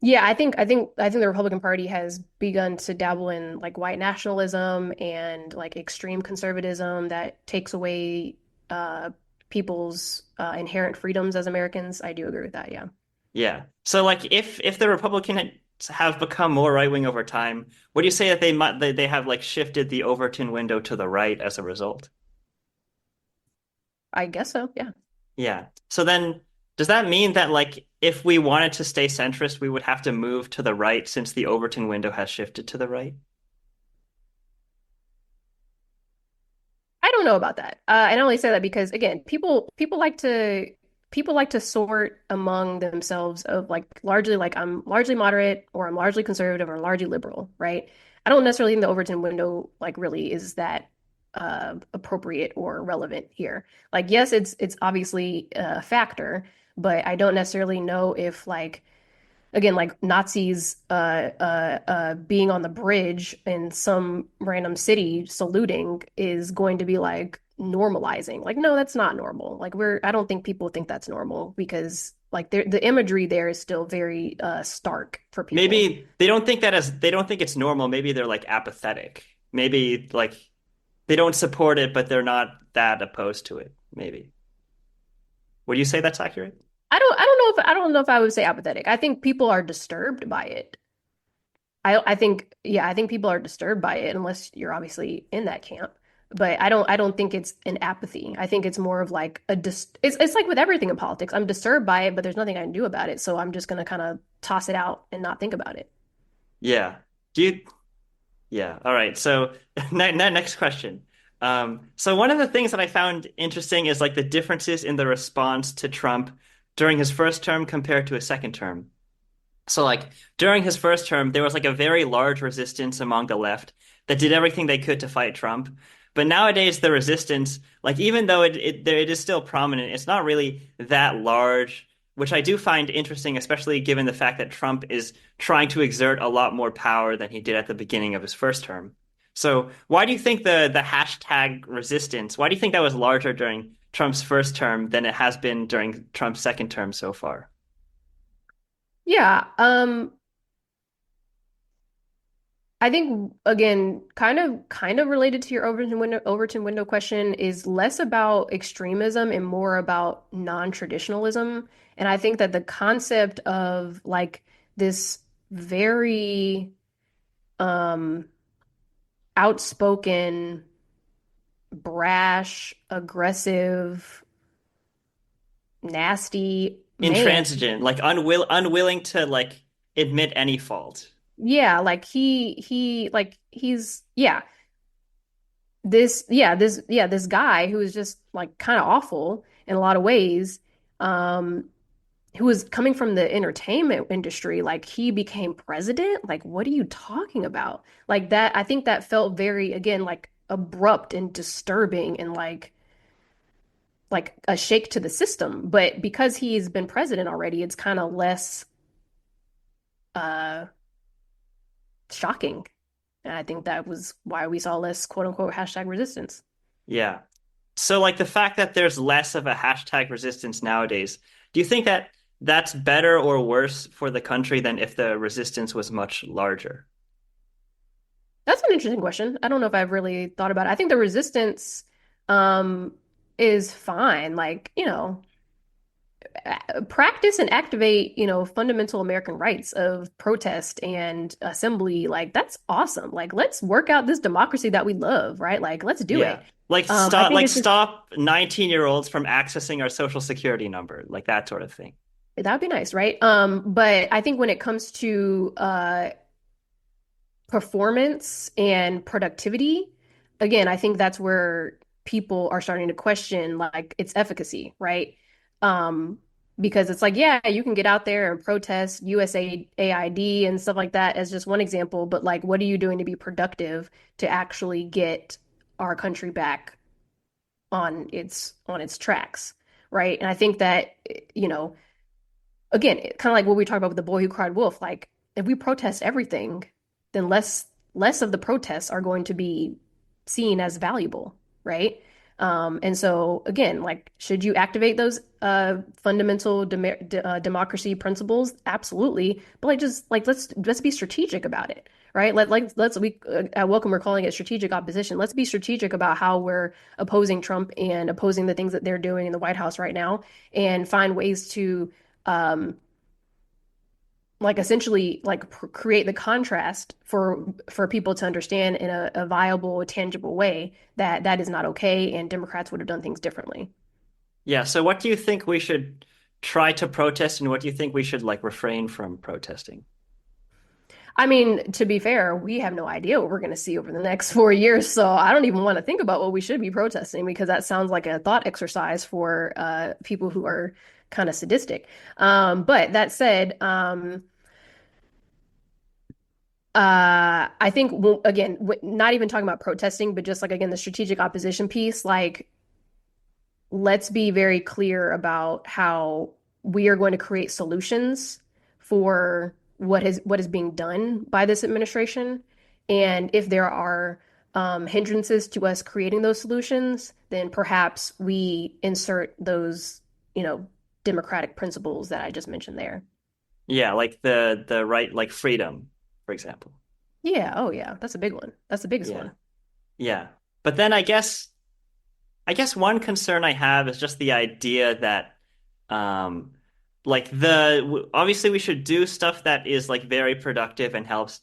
Yeah, I think the Republican Party has begun to dabble in like white nationalism and like extreme conservatism that takes away uh people's inherent freedoms as Americans. I do agree with that, yeah. Yeah. So like if the Republicans have become more right wing over time, would you say that they have like shifted the Overton window to the right as a result? I guess so, yeah. Yeah. So then, does that mean that like if we wanted to stay centrist, we would have to move to the right since the Overton window has shifted to the right? I don't know about that. And I only say that because again, people like to sort among themselves of like largely like I'm largely moderate or I'm largely conservative or largely liberal, right? I don't necessarily think the Overton window like really is that appropriate or relevant here. Like yes, it's obviously a factor, but I don't necessarily know if like again, like Nazis being on the bridge in some random city saluting is going to be like normalizing. Like, no, that's not normal. Like I don't think people think that's normal because like the imagery there is still very stark for people. Maybe they don't think it's normal. Maybe they're like apathetic. Maybe like they don't support it, but they're not that opposed to it. Maybe. Would you say that's accurate? I don't know if I would say apathetic. I think people are disturbed by it. I think people are disturbed by it unless you're obviously in that camp. But I don't think it's an apathy. I think it's more of like it's like with everything in politics. I'm disturbed by it, but there's nothing I can do about it. So I'm just gonna kind of toss it out and not think about it. Yeah. Do you Yeah. All right. So next question. So one of the things that I found interesting is like the differences in the response to Trump during his first term compared to his second term. So like during his first term, there was like a very large resistance among the left that did everything they could to fight Trump. But nowadays, the resistance, like even though it is still prominent, it's not really that large. which I do find interesting, especially given the fact that Trump is trying to exert a lot more power than he did at the beginning of his first term. So why do you think the hashtag resistance, why do you think that was larger during Trump's first term than it has been during Trump's second term so far? Yeah, I think again, kind of related to your Overton window question is less about extremism and more about non-traditionalism. And I think that the concept of like this very um outspoken, brash, aggressive, nasty man. Intransigent, like unwilling to like admit any fault. Yeah, like he like he's yeah, this guy who is just like kind of awful in a lot of ways, um who was coming from the entertainment industry, like he became president. Like what are you talking about? Like that, I think that felt very, again, like abrupt and disturbing and like a shake to the system. But because he's been president already, it's kind of less uh shocking. And I think that was why we saw less quote unquote hashtag resistance. Yeah. So like the fact that there's less of a hashtag resistance nowadays, do you think that that's better or worse for the country than if the resistance was much larger? That's an interesting question. I don't know if I've really thought about it. I think the resistance um is fine. Like, practice and activate, fundamental American rights of protest and assembly. Like, that's awesome. Like, let's work out this democracy that we love, right? Like, let's do Yeah. it. I think Like it's just stop 19-year-olds from accessing our social security number, like that sort of thing. that would be nice, right? But I think when it comes to performance and productivity, again, I think that's where people are starting to question like its efficacy, right? Um, because it's like, yeah, you can get out there and protest USAID and stuff like that as just one example, but like, what are you doing to be productive to actually get our country back on its tracks, right? And I think that, you know, again, kind of like what we talked about with the boy who cried wolf, like if we protest everything, then less of the protests are going to be seen as valuable, right? And so again, like should you activate those fundamental democracy principles? Absolutely, but like just like let's be strategic about it, right? Let's we at Welcome we're calling it strategic opposition. Let's be strategic about how we're opposing Trump and opposing the things that they're doing in the White House right now, and find ways to um, like essentially like create the contrast for people to understand in a viable, tangible way that that is not okay, and Democrats would have done things differently. Yeah, so what do you think we should try to protest and what do you think we should like refrain from protesting? I mean, to be fair, we have no idea what we're going to see over the next 4 years, so I don't even want to think about what we should be protesting because that sounds like a thought exercise for people who are kind of sadistic. But that said, I think again, not even talking about protesting, but just like again the strategic opposition piece. Like, let's be very clear about how we are going to create solutions for what is being done by this administration, and if there are hindrances to us creating those solutions, then perhaps we insert those, you know, democratic principles that I just mentioned there. Yeah, like the right like freedom, for example. Yeah. Oh, yeah. That's a big one. That's the biggest Yeah. one. Yeah. But then I guess one concern I have is just the idea that um like obviously we should do stuff that is like very productive and helps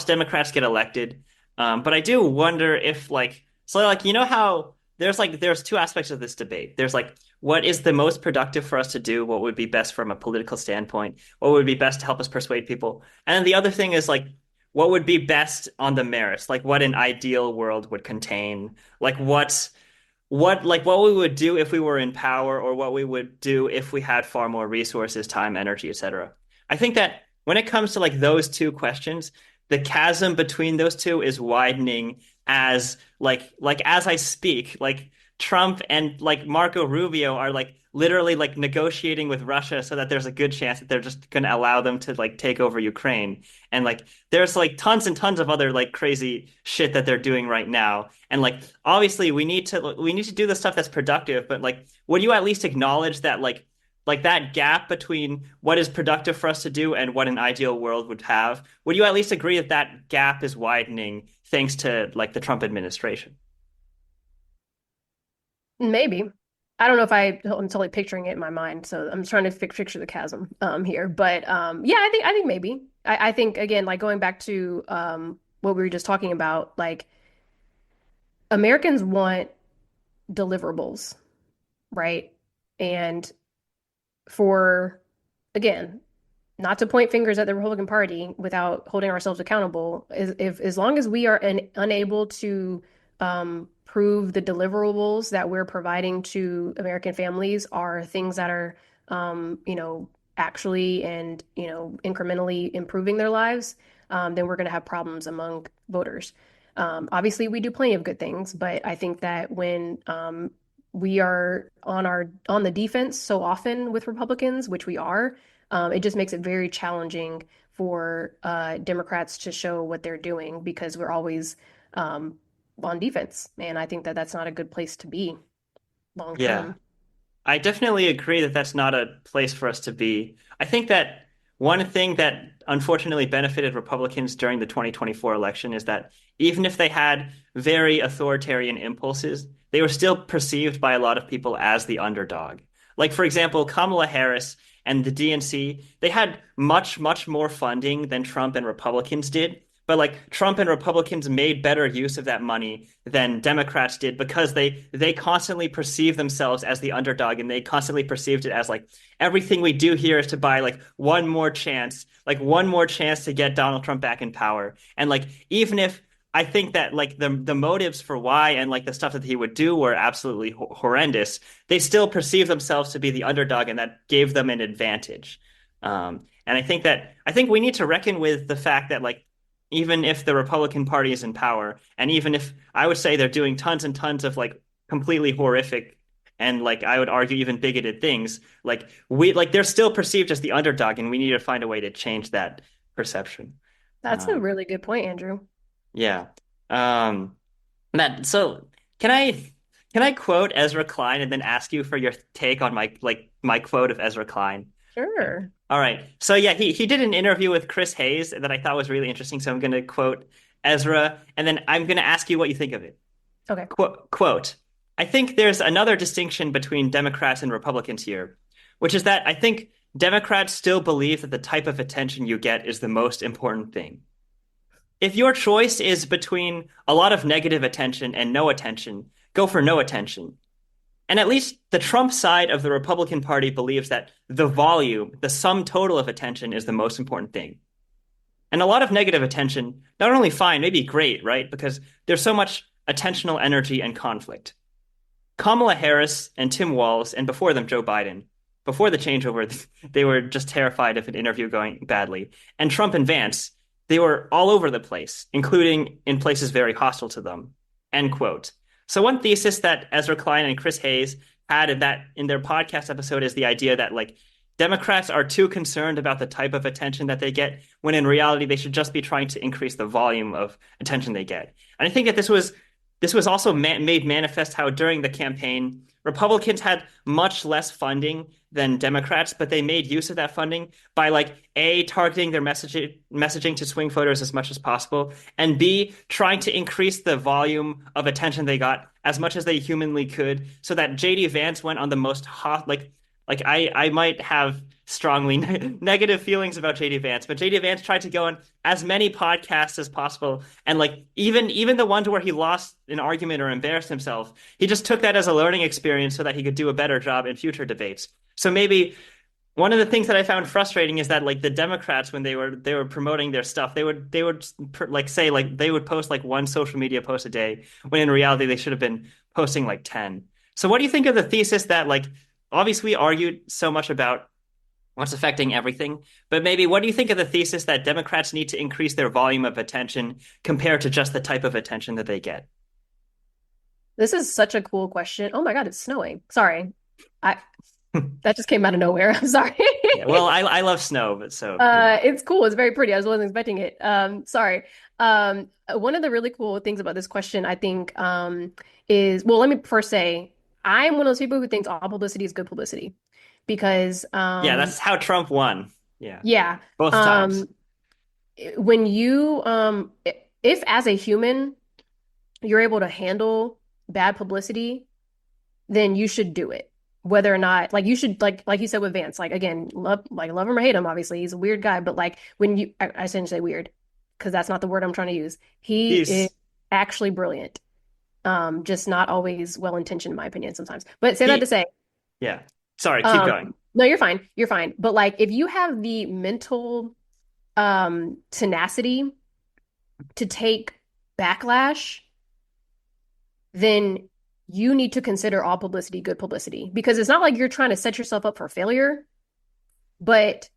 Democrats get elected. But I do wonder if like so like you know how there's two aspects of this debate. There's like what is the most productive for us to do, what would be best from a political standpoint, what would be best to help us persuade people. And then the other thing is like what would be best on the merits, like what an ideal world would contain, like what we would do if we were in power or what we would do if we had far more resources, time, energy, etc. I think that when it comes to like those two questions, the chasm between those two is widening as as I speak. Like Trump and like Marco Rubio are like literally like negotiating with Russia so that there's a good chance that they're just going to allow them to like take over Ukraine. And like there's like tons and tons of other like crazy shit that they're doing right now. And like obviously we need to do the stuff that's productive, but like would you at least acknowledge that like that gap between what is productive for us to do and what an ideal world would have? Would you at least agree that that gap is widening thanks to like the Trump administration? Maybe. I don't know if I'm totally picturing it in my mind, so I'm trying to picture the chasm here. But yeah, I think maybe. I think again, like going back to what we were just talking about, like Americans want deliverables, right? And for again, not to point fingers at the Republican Party without holding ourselves accountable, is if as long as we are unable to prove the deliverables that we're providing to American families are things that are, actually and incrementally improving their lives, then we're going to have problems among voters. Obviously, we do plenty of good things, but I think that when we are on the defense so often with Republicans, which we are, it just makes it very challenging for Democrats to show what they're doing because we're always on defense. And I think that that's not a good place to be long Yeah. term. I definitely agree that that's not a place for us to be. I think that one thing that unfortunately benefited Republicans during the 2024 election is that even if they had very authoritarian impulses, they were still perceived by a lot of people as the underdog. Like, for example, Kamala Harris and the DNC, they had much, much more funding than Trump and Republicans did. But like Trump and Republicans made better use of that money than Democrats did because they constantly perceive themselves as the underdog and they constantly perceived it as like everything we do here is to buy like one more chance to get Donald Trump back in power. And like even if I think that like the motives for why and like the stuff that he would do were absolutely horrendous, they still perceive themselves to be the underdog and that gave them an advantage. And I think we need to reckon with the fact that like even if the Republican Party is in power, and even if I would say they're doing tons and tons of like completely horrific and like I would argue even bigoted things, like they're still perceived as the underdog, and we need to find a way to change that perception. That's a Um, really good point, Andrew. yeah. Um, Matt, so can I can I quote Ezra Klein and then ask you for your take on my quote of Ezra Klein? Okay. Sure. All right. So yeah, he did an interview with Chris Hayes that I thought was really interesting. So I'm going to quote Ezra, and then I'm going to ask you what you think of it. Okay. Quote, I think there's another distinction between Democrats and Republicans here, which is that I think Democrats still believe that the type of attention you get is the most important thing. If your choice is between a lot of negative attention and no attention, go for no attention. And at least the Trump side of the Republican Party believes that the volume, the sum total of attention is the most important thing. And a lot of negative attention, not only fine, maybe great, right? Because there's so much attentional energy and conflict. Kamala Harris and Tim Walz, and before them, Joe Biden, before the changeover, they were just terrified of an interview going badly. And Trump and Vance, they were all over the place, including in places very hostile to them. End quote. So one thesis that Ezra Klein and Chris Hayes had in their podcast episode is the idea that like Democrats are too concerned about the type of attention that they get, when in reality they should just be trying to increase the volume of attention they get. And I think that this was also made manifest how during the campaign, Republicans had much less funding than Democrats, but they made use of that funding by like A, targeting their messaging to swing voters as much as possible, and B, trying to increase the volume of attention they got as much as they humanly could, so that JD Vance went on the most hot like I might have strongly negative feelings about JD Vance, but JD Vance tried to go on as many podcasts as possible, and like even the ones where he lost an argument or embarrassed himself, he just took that as a learning experience so that he could do a better job in future debates. So maybe one of the things that I found frustrating is that like the Democrats, when they were promoting their stuff, they would like say like they would post like one social media post a day, when in reality they should have been posting like 10. So what do you think of the thesis that like obviously we argued so much about what's affecting everything, but maybe what do you think of the thesis that Democrats need to increase their volume of attention compared to just the type of attention that they get? This is such a cool question. Oh my God, it's snowing. Sorry. I That just came out of nowhere. I'm sorry. Yeah, well, I love snow, but so yeah. It's cool. It's very pretty. I wasn't expecting it. Sorry. One of the really cool things about this question, I think, is, well, let me first say, I'm one of those people who thinks all publicity is good publicity because, Yeah, that's how Trump won. Yeah, yeah, both times. um, when you, if as a human you're able to handle bad publicity, then you should do it. Whether or not, like you should, like you said with Vance, like again, love him or hate him, obviously he's a weird guy, but like when you, I shouldn't say weird because that's not the word I'm trying to use. He is He's actually brilliant, just not always well intentioned in my opinion sometimes. But say that to he say, yeah. Sorry, keep going. no, you're fine. But like if you have the mental tenacity to take backlash, then you need to consider all publicity good publicity because it's not like you're trying to set yourself up for failure, but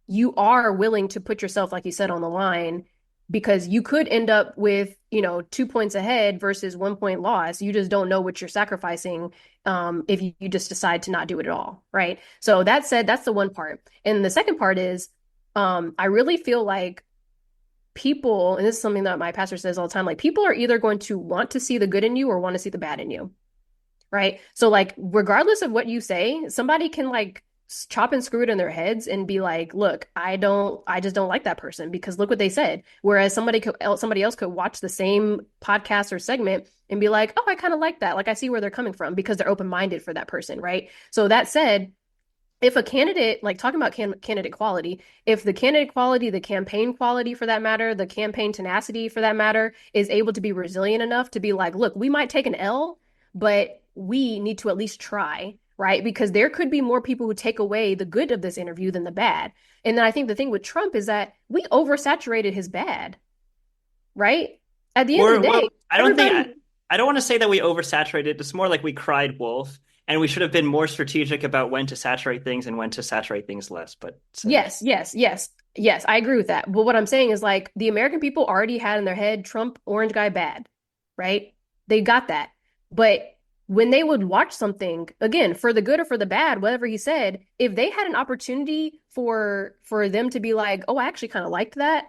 you are willing to put yourself, like you said, on the line because you could end up with, 2 points ahead versus 1 point loss. You just don't know what you're sacrificing if you just decide to not do it at all, right? So that said, that's the one part. And the second part is I really feel like people, and this is something that my pastor says all the time, like people are either going to want to see the good in you or want to see the bad in you, right? So like regardless of what you say, somebody can like chop and screw it in their heads and be like, look, I just don't like that person because look what they said. Whereas somebody else could watch the same podcast or segment and be like, oh, I kind of like that. Like I see where they're coming from because they're open-minded for that person, right? So that said, if a candidate, like talking about candidate quality, if the candidate quality, the campaign quality for that matter, the campaign tenacity for that matter, is able to be resilient enough to be like, look, we might take an L, but we need to at least try, right? Because there could be more people who take away the good of this interview than the bad. And then I think the thing with Trump is that we oversaturated his bad, right? At the end of Or the day, well, I don't think everybody. I don't want to say that we oversaturated. It's more like we cried wolf, and we should have been more strategic about when to saturate things and when to saturate things less. But so Yes, yes, yes, yes, I agree with that. But what I'm saying is like the American people already had in their head Trump, orange guy, bad, right? They got that. But when they would watch something, again, for the good or for the bad, whatever he said, if they had an opportunity for them to be like, "Oh, I actually kind of liked that,"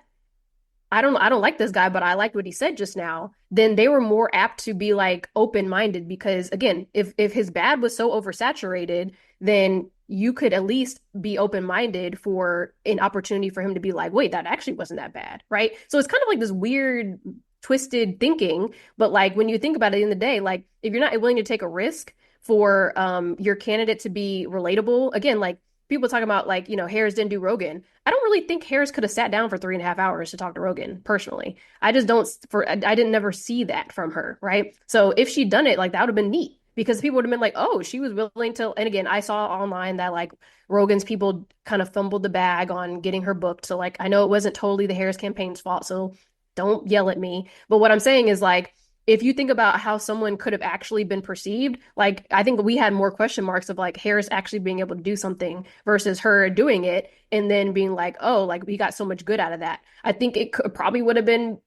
I don't like this guy, but I liked what he said just now, then they were more apt to be like open-minded because again, if his bad was so oversaturated, then you could at least be open-minded for an opportunity for him to be like, wait, that actually wasn't that bad, right? So it's kind of like this weird twisted thinking, but like when you think about it in the day, like if you're not willing to take a risk for your candidate to be relatable, again, like people talking about like, Harris didn't do Rogan. I don't really think Harris could have sat down for 3.5 hours to talk to Rogan personally. I just don't I didn't never see that from her, right? So if she'd done it, like that would have been neat because people would have been like, oh, she was willing to. And again, I saw online that like Rogan's people kind of fumbled the bag on getting her booked. So like I know it wasn't totally the Harris campaign's fault. So don't yell at me. But what I'm saying is like if you think about how someone could have actually been perceived, like I think we had more question marks of like Harris actually being able to do something versus her doing it and then being like, oh, like we got so much good out of that. I think it probably would have been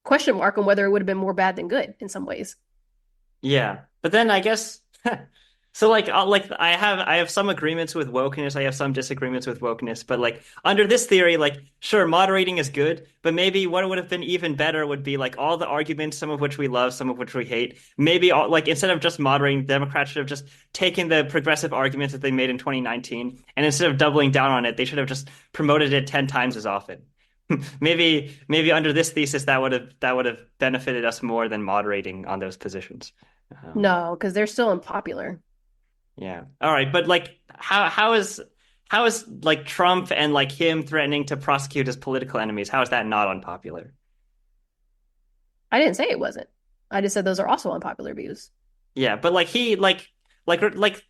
question mark on whether it would have been more bad than good in some ways. yeah. But then I guess so like I have some agreements with wokeness, I have some disagreements with wokeness, but like under this theory, like sure, moderating is good, but maybe what would have been even better would be like all the arguments, some of which we love, some of which we hate. Maybe like instead of just moderating, Democrats should have just taken the progressive arguments that they made in 2019, and instead of doubling down on it, they should have just promoted it 10 times as often. Maybe under this thesis that would have benefited us more than moderating on those positions. Um, No, because they're still unpopular. yeah. All right, but like how is like Trump and like him threatening to prosecute his political enemies, how is that not unpopular? I didn't say it wasn't. I just said those are also unpopular views. Yeah, but like he like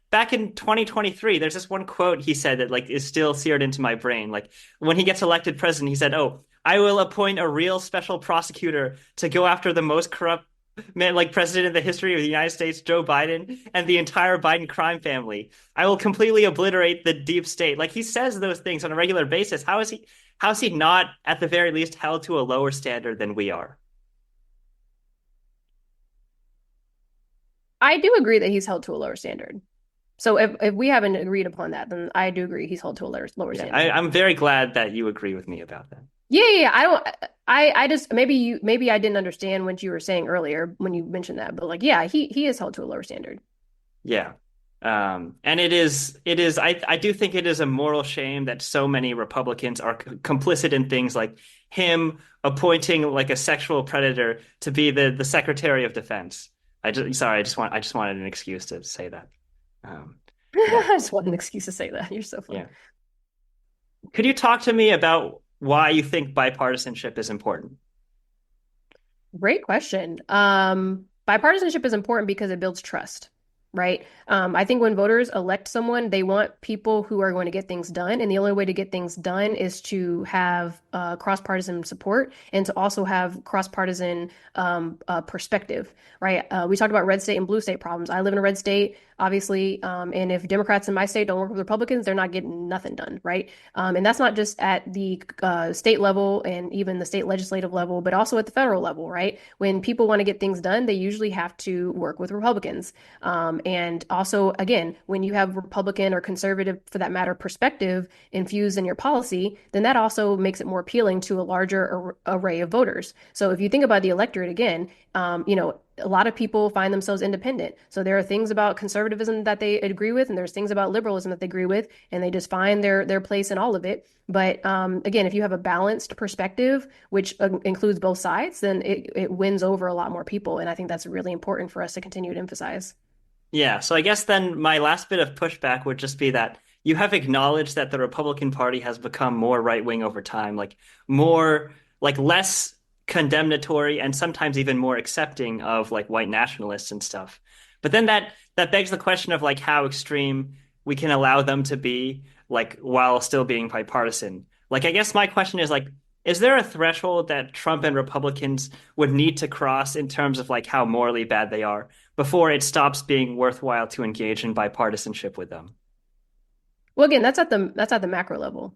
back in 2023, there's this one quote he said that like is still seared into my brain. Like when he gets elected president, he said, "Oh, I will appoint a real special prosecutor to go after the most corrupt man, like president in the history of the United States, Joe Biden, and the entire Biden crime family. I will completely obliterate the deep state." Like he says those things on a regular basis. How is he not at the very least held to a lower standard than we are? I do agree that he's held to a lower standard. So if we haven't agreed upon that, then I do agree he's held to a lower Yeah, standard. I'm very glad that you agree with me about that. Yeah. I don't. I just maybe I didn't understand what you were saying earlier when you mentioned that, but like, yeah, he is held to a lower standard. Yeah. And I do think it is a moral shame that so many Republicans are complicit in things like him appointing like a sexual predator to be the Secretary of Defense. I just wanted an excuse to say that. Um, yeah, I just want an excuse to say that. You're so funny. yeah. Could you talk to me about why you think bipartisanship is important? Great question. Bipartisanship is important because it builds trust, right? I think when voters elect someone, they want people who are going to get things done, and the only way to get things done is to have cross-partisan support and to also have cross-partisan perspective, right? We talked about red state and blue state problems. I live in a red state, obviously, and if Democrats in my state don't work with Republicans, they're not getting nothing done, right? And that's not just at the state level and even the state legislative level, but also at the federal level, right? When people want to get things done, they usually have to work with Republicans. And also, again, when you have Republican or conservative, for that matter, perspective infused in your policy, then that also makes it more appealing to a larger array of voters. So if you think about the electorate again, a lot of people find themselves independent. So there are things about conservatism that they agree with, and there's things about liberalism that they agree with, and they just find their place in all of it. But again, if you have a balanced perspective, which includes both sides, then it wins over a lot more people. And I think that's really important for us to continue to emphasize. Yeah, so I guess then my last bit of pushback would just be that you have acknowledged that the Republican Party has become more right-wing over time, like more, like less condemnatory and sometimes even more accepting of like white nationalists and stuff. But then that begs the question of like how extreme we can allow them to be, like while still being bipartisan. Like I guess my question is like, is there a threshold that Trump and Republicans would need to cross in terms of like how morally bad they are before it stops being worthwhile to engage in bipartisanship with them? Well, again, that's at the macro level,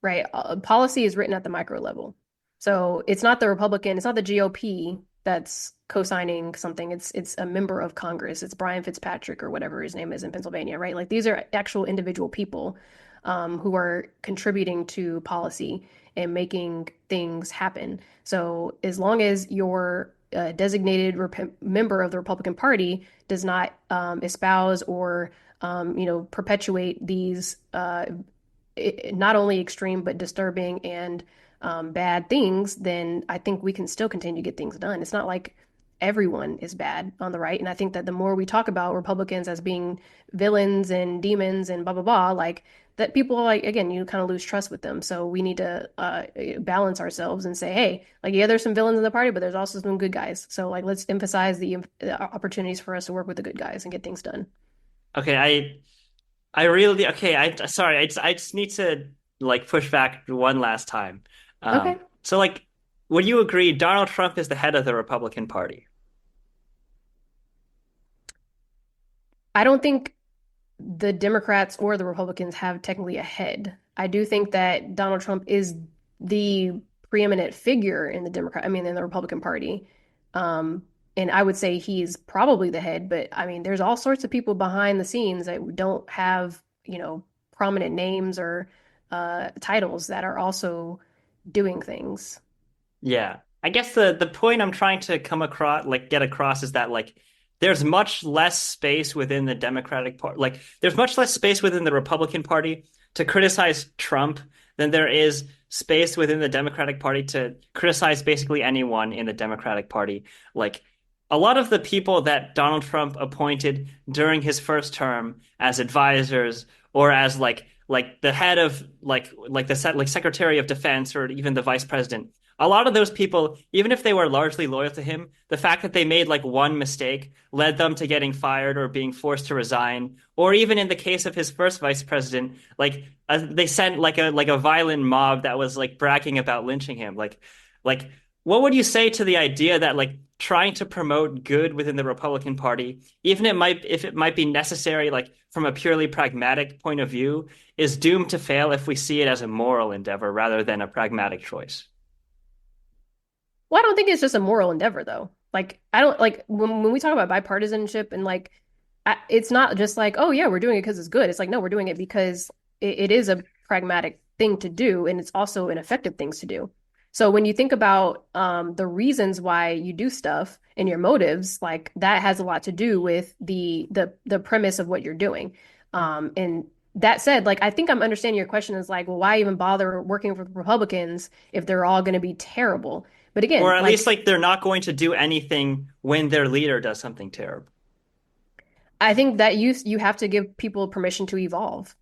right? Policy is written at the micro level. So it's not the GOP that's co-signing something. It's a member of Congress. It's Brian Fitzpatrick or whatever his name is in Pennsylvania, right? Like these are actual individual people who are contributing to policy and making things happen. So as long as your designated member of the Republican Party does not espouse or perpetuate these not only extreme but disturbing and bad things, then I think we can still continue to get things done. It's not like everyone is bad on the right. And I think that the more we talk about Republicans as being villains and demons and blah, blah, blah, like that people like, again, you kind of lose trust with them. So we need to balance ourselves and say, hey, like, yeah, there's some villains in the party, but there's also some good guys. So like, let's emphasize the opportunities for us to work with the good guys and get things done. Okay, I really okay, sorry, I just need to like push back one last time. Okay. So like would you agree Donald Trump is the head of the Republican Party? I don't think the Democrats or the Republicans have technically a head. I do think that Donald Trump is the preeminent figure in in the Republican Party. And I would say he's probably the head, but I mean, there's all sorts of people behind the scenes that don't have, prominent names or titles that are also doing things. Yeah. I guess the point I'm trying to come across, like get across, is that like there's much less space within the Democratic Party. Like there's much less space within the Republican Party to criticize Trump than there is space within the Democratic Party to criticize basically anyone in the Democratic Party. Like a lot of the people that Donald Trump appointed during his first term as advisors or as like the head of like the set like Secretary of Defense or even the Vice President, a lot of those people, even if they were largely loyal to him, the fact that they made like one mistake led them to getting fired or being forced to resign. Or even in the case of his first vice president, like they sent like a violent mob that was like bragging about lynching him. Like what would you say to the idea that like trying to promote good within the Republican Party, even if it might be necessary, like from a purely pragmatic point of view, is doomed to fail if we see it as a moral endeavor rather than a pragmatic choice? Well, I don't think it's just a moral endeavor though. Like I don't like when we talk about bipartisanship and like it's not just like, oh yeah, we're doing it because it's good. It's like, no, we're doing it because it is a pragmatic thing to do, and it's also an effective thing to do. So when you think about the reasons why you do stuff and your motives, like that has a lot to do with the premise of what you're doing. And that said, like I think I'm understanding your question is like, well, why even bother working with Republicans if they're all going to be terrible? But Or again, at like least like they're not going to do anything when their leader does something terrible. I think that you have to give people permission to evolve.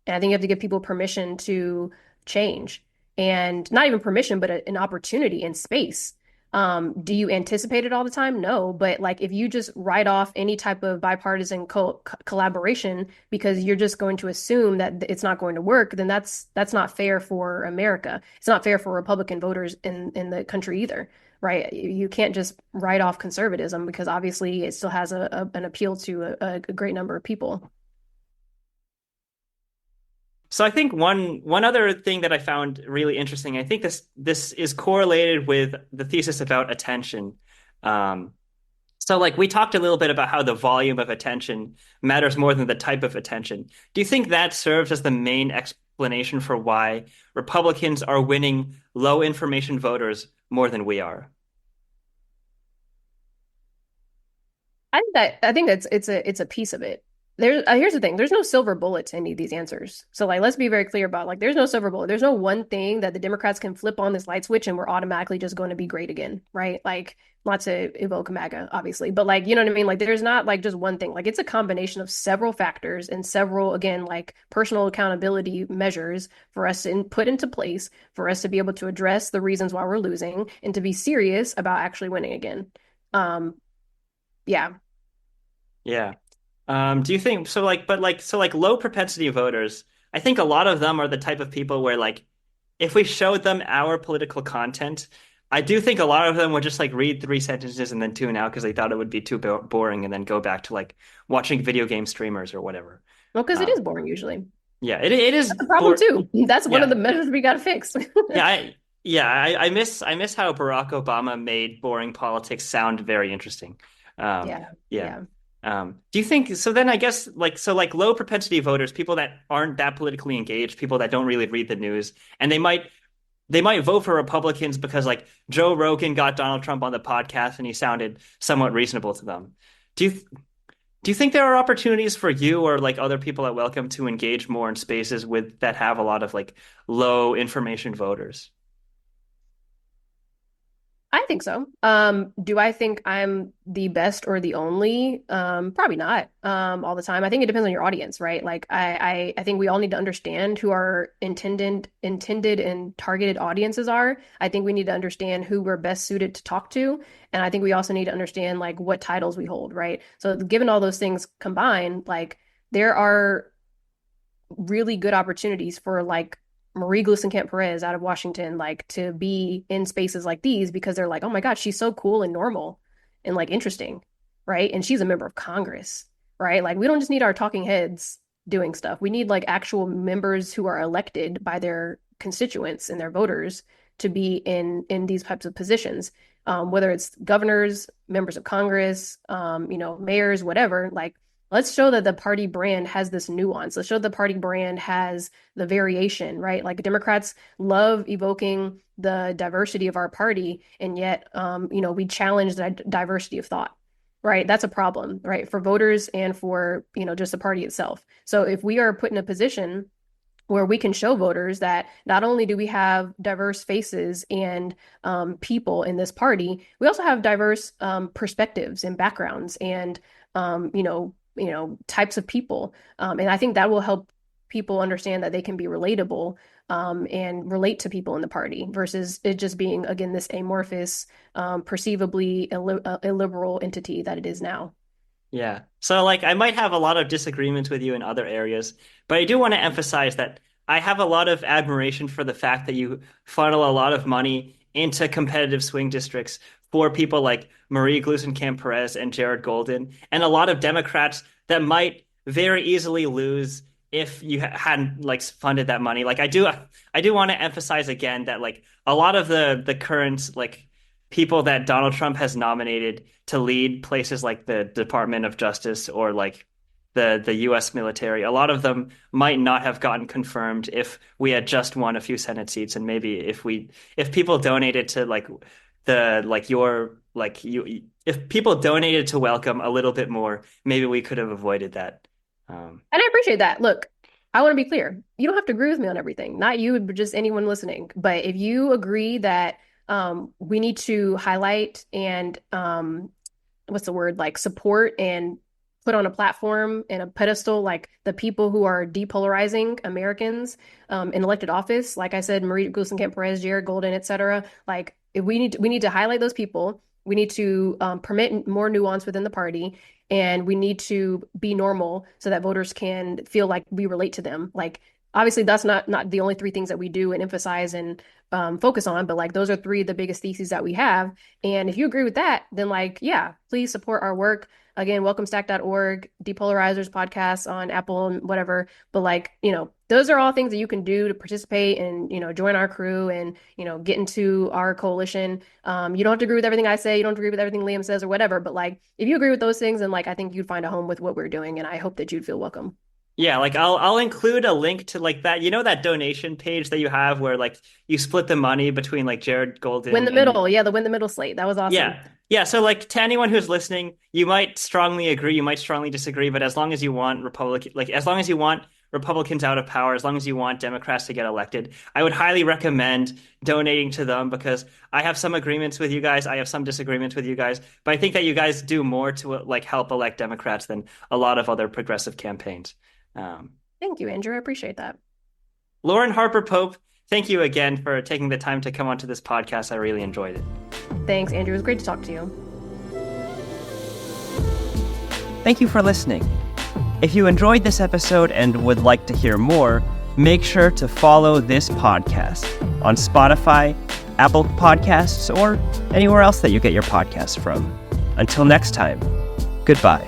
And I think you have to give people permission to change and not even permission, but an opportunity and space. Do you anticipate it all the time? No, but like if you just write off any type of bipartisan collaboration because you're just going to assume that it's not going to work, then that's not fair for America. It's not fair for Republican voters in the country either, right? You can't just write off conservatism because obviously it still has an appeal to a great number of people. So I think one other thing that I found really interesting, I think this is correlated with the thesis about attention. Um, so like we talked a little bit about how the volume of attention matters more than the type of attention. Do you think that serves as the main explanation for why Republicans are winning low information voters more than we are? I think that's it's a piece of it. Here's the thing. There's no silver bullet to any of these answers. So like let's be very clear about like there's no silver bullet. There's no one thing that the Democrats can flip on this light switch and we're automatically just going to be great again, right? Like not to evoke MAGA, obviously, but like you know what I mean? Like there's not like just one thing. Like it's a combination of several factors and several, again, like personal accountability measures for us to put into place for us to be able to address the reasons why we're losing and to be serious about actually winning again. Um, yeah. Yeah. Do you think so like low propensity voters, I think a lot of them are the type of people where like if we showed them our political content, I do think a lot of them would just like read three sentences and then tune out because they thought it would be too boring and then go back to like watching video game streamers or whatever. Well, because it Um, is boring usually. yeah, it is That's a problem too. That's one of yeah. the measures we got to fix. Yeah, I miss how Barack Obama made boring politics sound very interesting. Yeah, Yeah. yeah. Do you think so then I guess like so like low propensity voters, people that aren't that politically engaged, people that don't really read the news, and they might vote for Republicans because like Joe Rogan got Donald Trump on the podcast and he sounded somewhat reasonable to them. Do you do you think there are opportunities for you or like other people at Welcome to engage more in spaces with that have a lot of like low information voters? I think so. Do I think I'm the best or the only? Probably not. All the time. I think it depends on your audience, right? Like I think we all need to understand who our intended and targeted audiences are. I think we need to understand who we're best suited to talk to, and I think we also need to understand like what titles we hold, right? So given all those things combined, like there are really good opportunities for like Marie Gluesenkamp Perez out of Washington, like to be in spaces like these because they're like, oh my God, she's so cool and normal and like interesting, right? And she's a member of Congress, right? Like we don't just need our talking heads doing stuff. We need like actual members who are elected by their constituents and their voters to be in these types of positions. Whether it's governors, members of Congress, mayors, whatever, like let's show that the party brand has this nuance. Let's show the party brand has the variation, right? Like Democrats love evoking the diversity of our party, and yet, we challenge the diversity of thought, right? That's a problem, right, for voters and for just the party itself. So if we are put in a position where we can show voters that not only do we have diverse faces and people in this party, we also have diverse perspectives and backgrounds and types of people. And I think that will help people understand that they can be relatable and relate to people in the party versus it just being, again, this amorphous, perceivably illiberal entity that it is now. Yeah. So like I might have a lot of disagreements with you in other areas, but I do want to emphasize that I have a lot of admiration for the fact that you funnel a lot of money into competitive swing districts for people like Marie Gluesenkamp Perez and Jared Golden, and a lot of Democrats that might very easily lose if you hadn't like funded that money. Like I do want to emphasize again that like a lot of the current like people that Donald Trump has nominated to lead places like the Department of Justice or like the U.S. military, a lot of them might not have gotten confirmed if we had just won a few Senate seats, and maybe if people donated to like the like your like you if people donated to Welcome a little bit more, maybe we could have avoided that. And I appreciate that. Look, I want to be clear. You don't have to agree with me on everything. Not you, but just anyone listening. But if you agree that we need to highlight and what's the word, like support and put on a platform and a pedestal like the people who are depolarizing Americans in elected office, like I said, Marie Gluesenkamp-Perez, Jared Golden, et cetera. Like if we need to highlight those people. We need to permit more nuance within the party, and we need to be normal so that voters can feel like we relate to them. Like obviously that's not the only three things that we do and emphasize and focus on, but like those are three of the biggest theses that we have. And if you agree with that, then like, yeah, please support our work. Again, WelcomeStack.org, Depolarizers podcast on Apple and whatever. But like, those are all things that you can do to participate and, join our crew and, get into our coalition. You don't have to agree with everything I say. You don't have to agree with everything Liam says or whatever. But like, if you agree with those things, then like, I think you'd find a home with what we're doing. And I hope that you'd feel welcome. Yeah, like I'll include a link to like that, that donation page that you have where like you split the money between like Jared Golden Win the middle. Yeah, the Win the Middle slate. That was awesome. Yeah. Yeah, so like to anyone who's listening, you might strongly agree, you might strongly disagree, but as long as you want as long as you want Republicans out of power, as long as you want Democrats to get elected, I would highly recommend donating to them because I have some agreements with you guys, I have some disagreements with you guys, but I think that you guys do more to like help elect Democrats than a lot of other progressive campaigns. Thank you, Andrew. I appreciate that. Lauren Harper Pope, thank you again for taking the time to come onto this podcast. I really enjoyed it. Thanks, Andrew. It was great to talk to you. Thank you for listening. If you enjoyed this episode and would like to hear more, make sure to follow this podcast on Spotify, Apple Podcasts, or anywhere else that you get your podcasts from. Until next time, goodbye.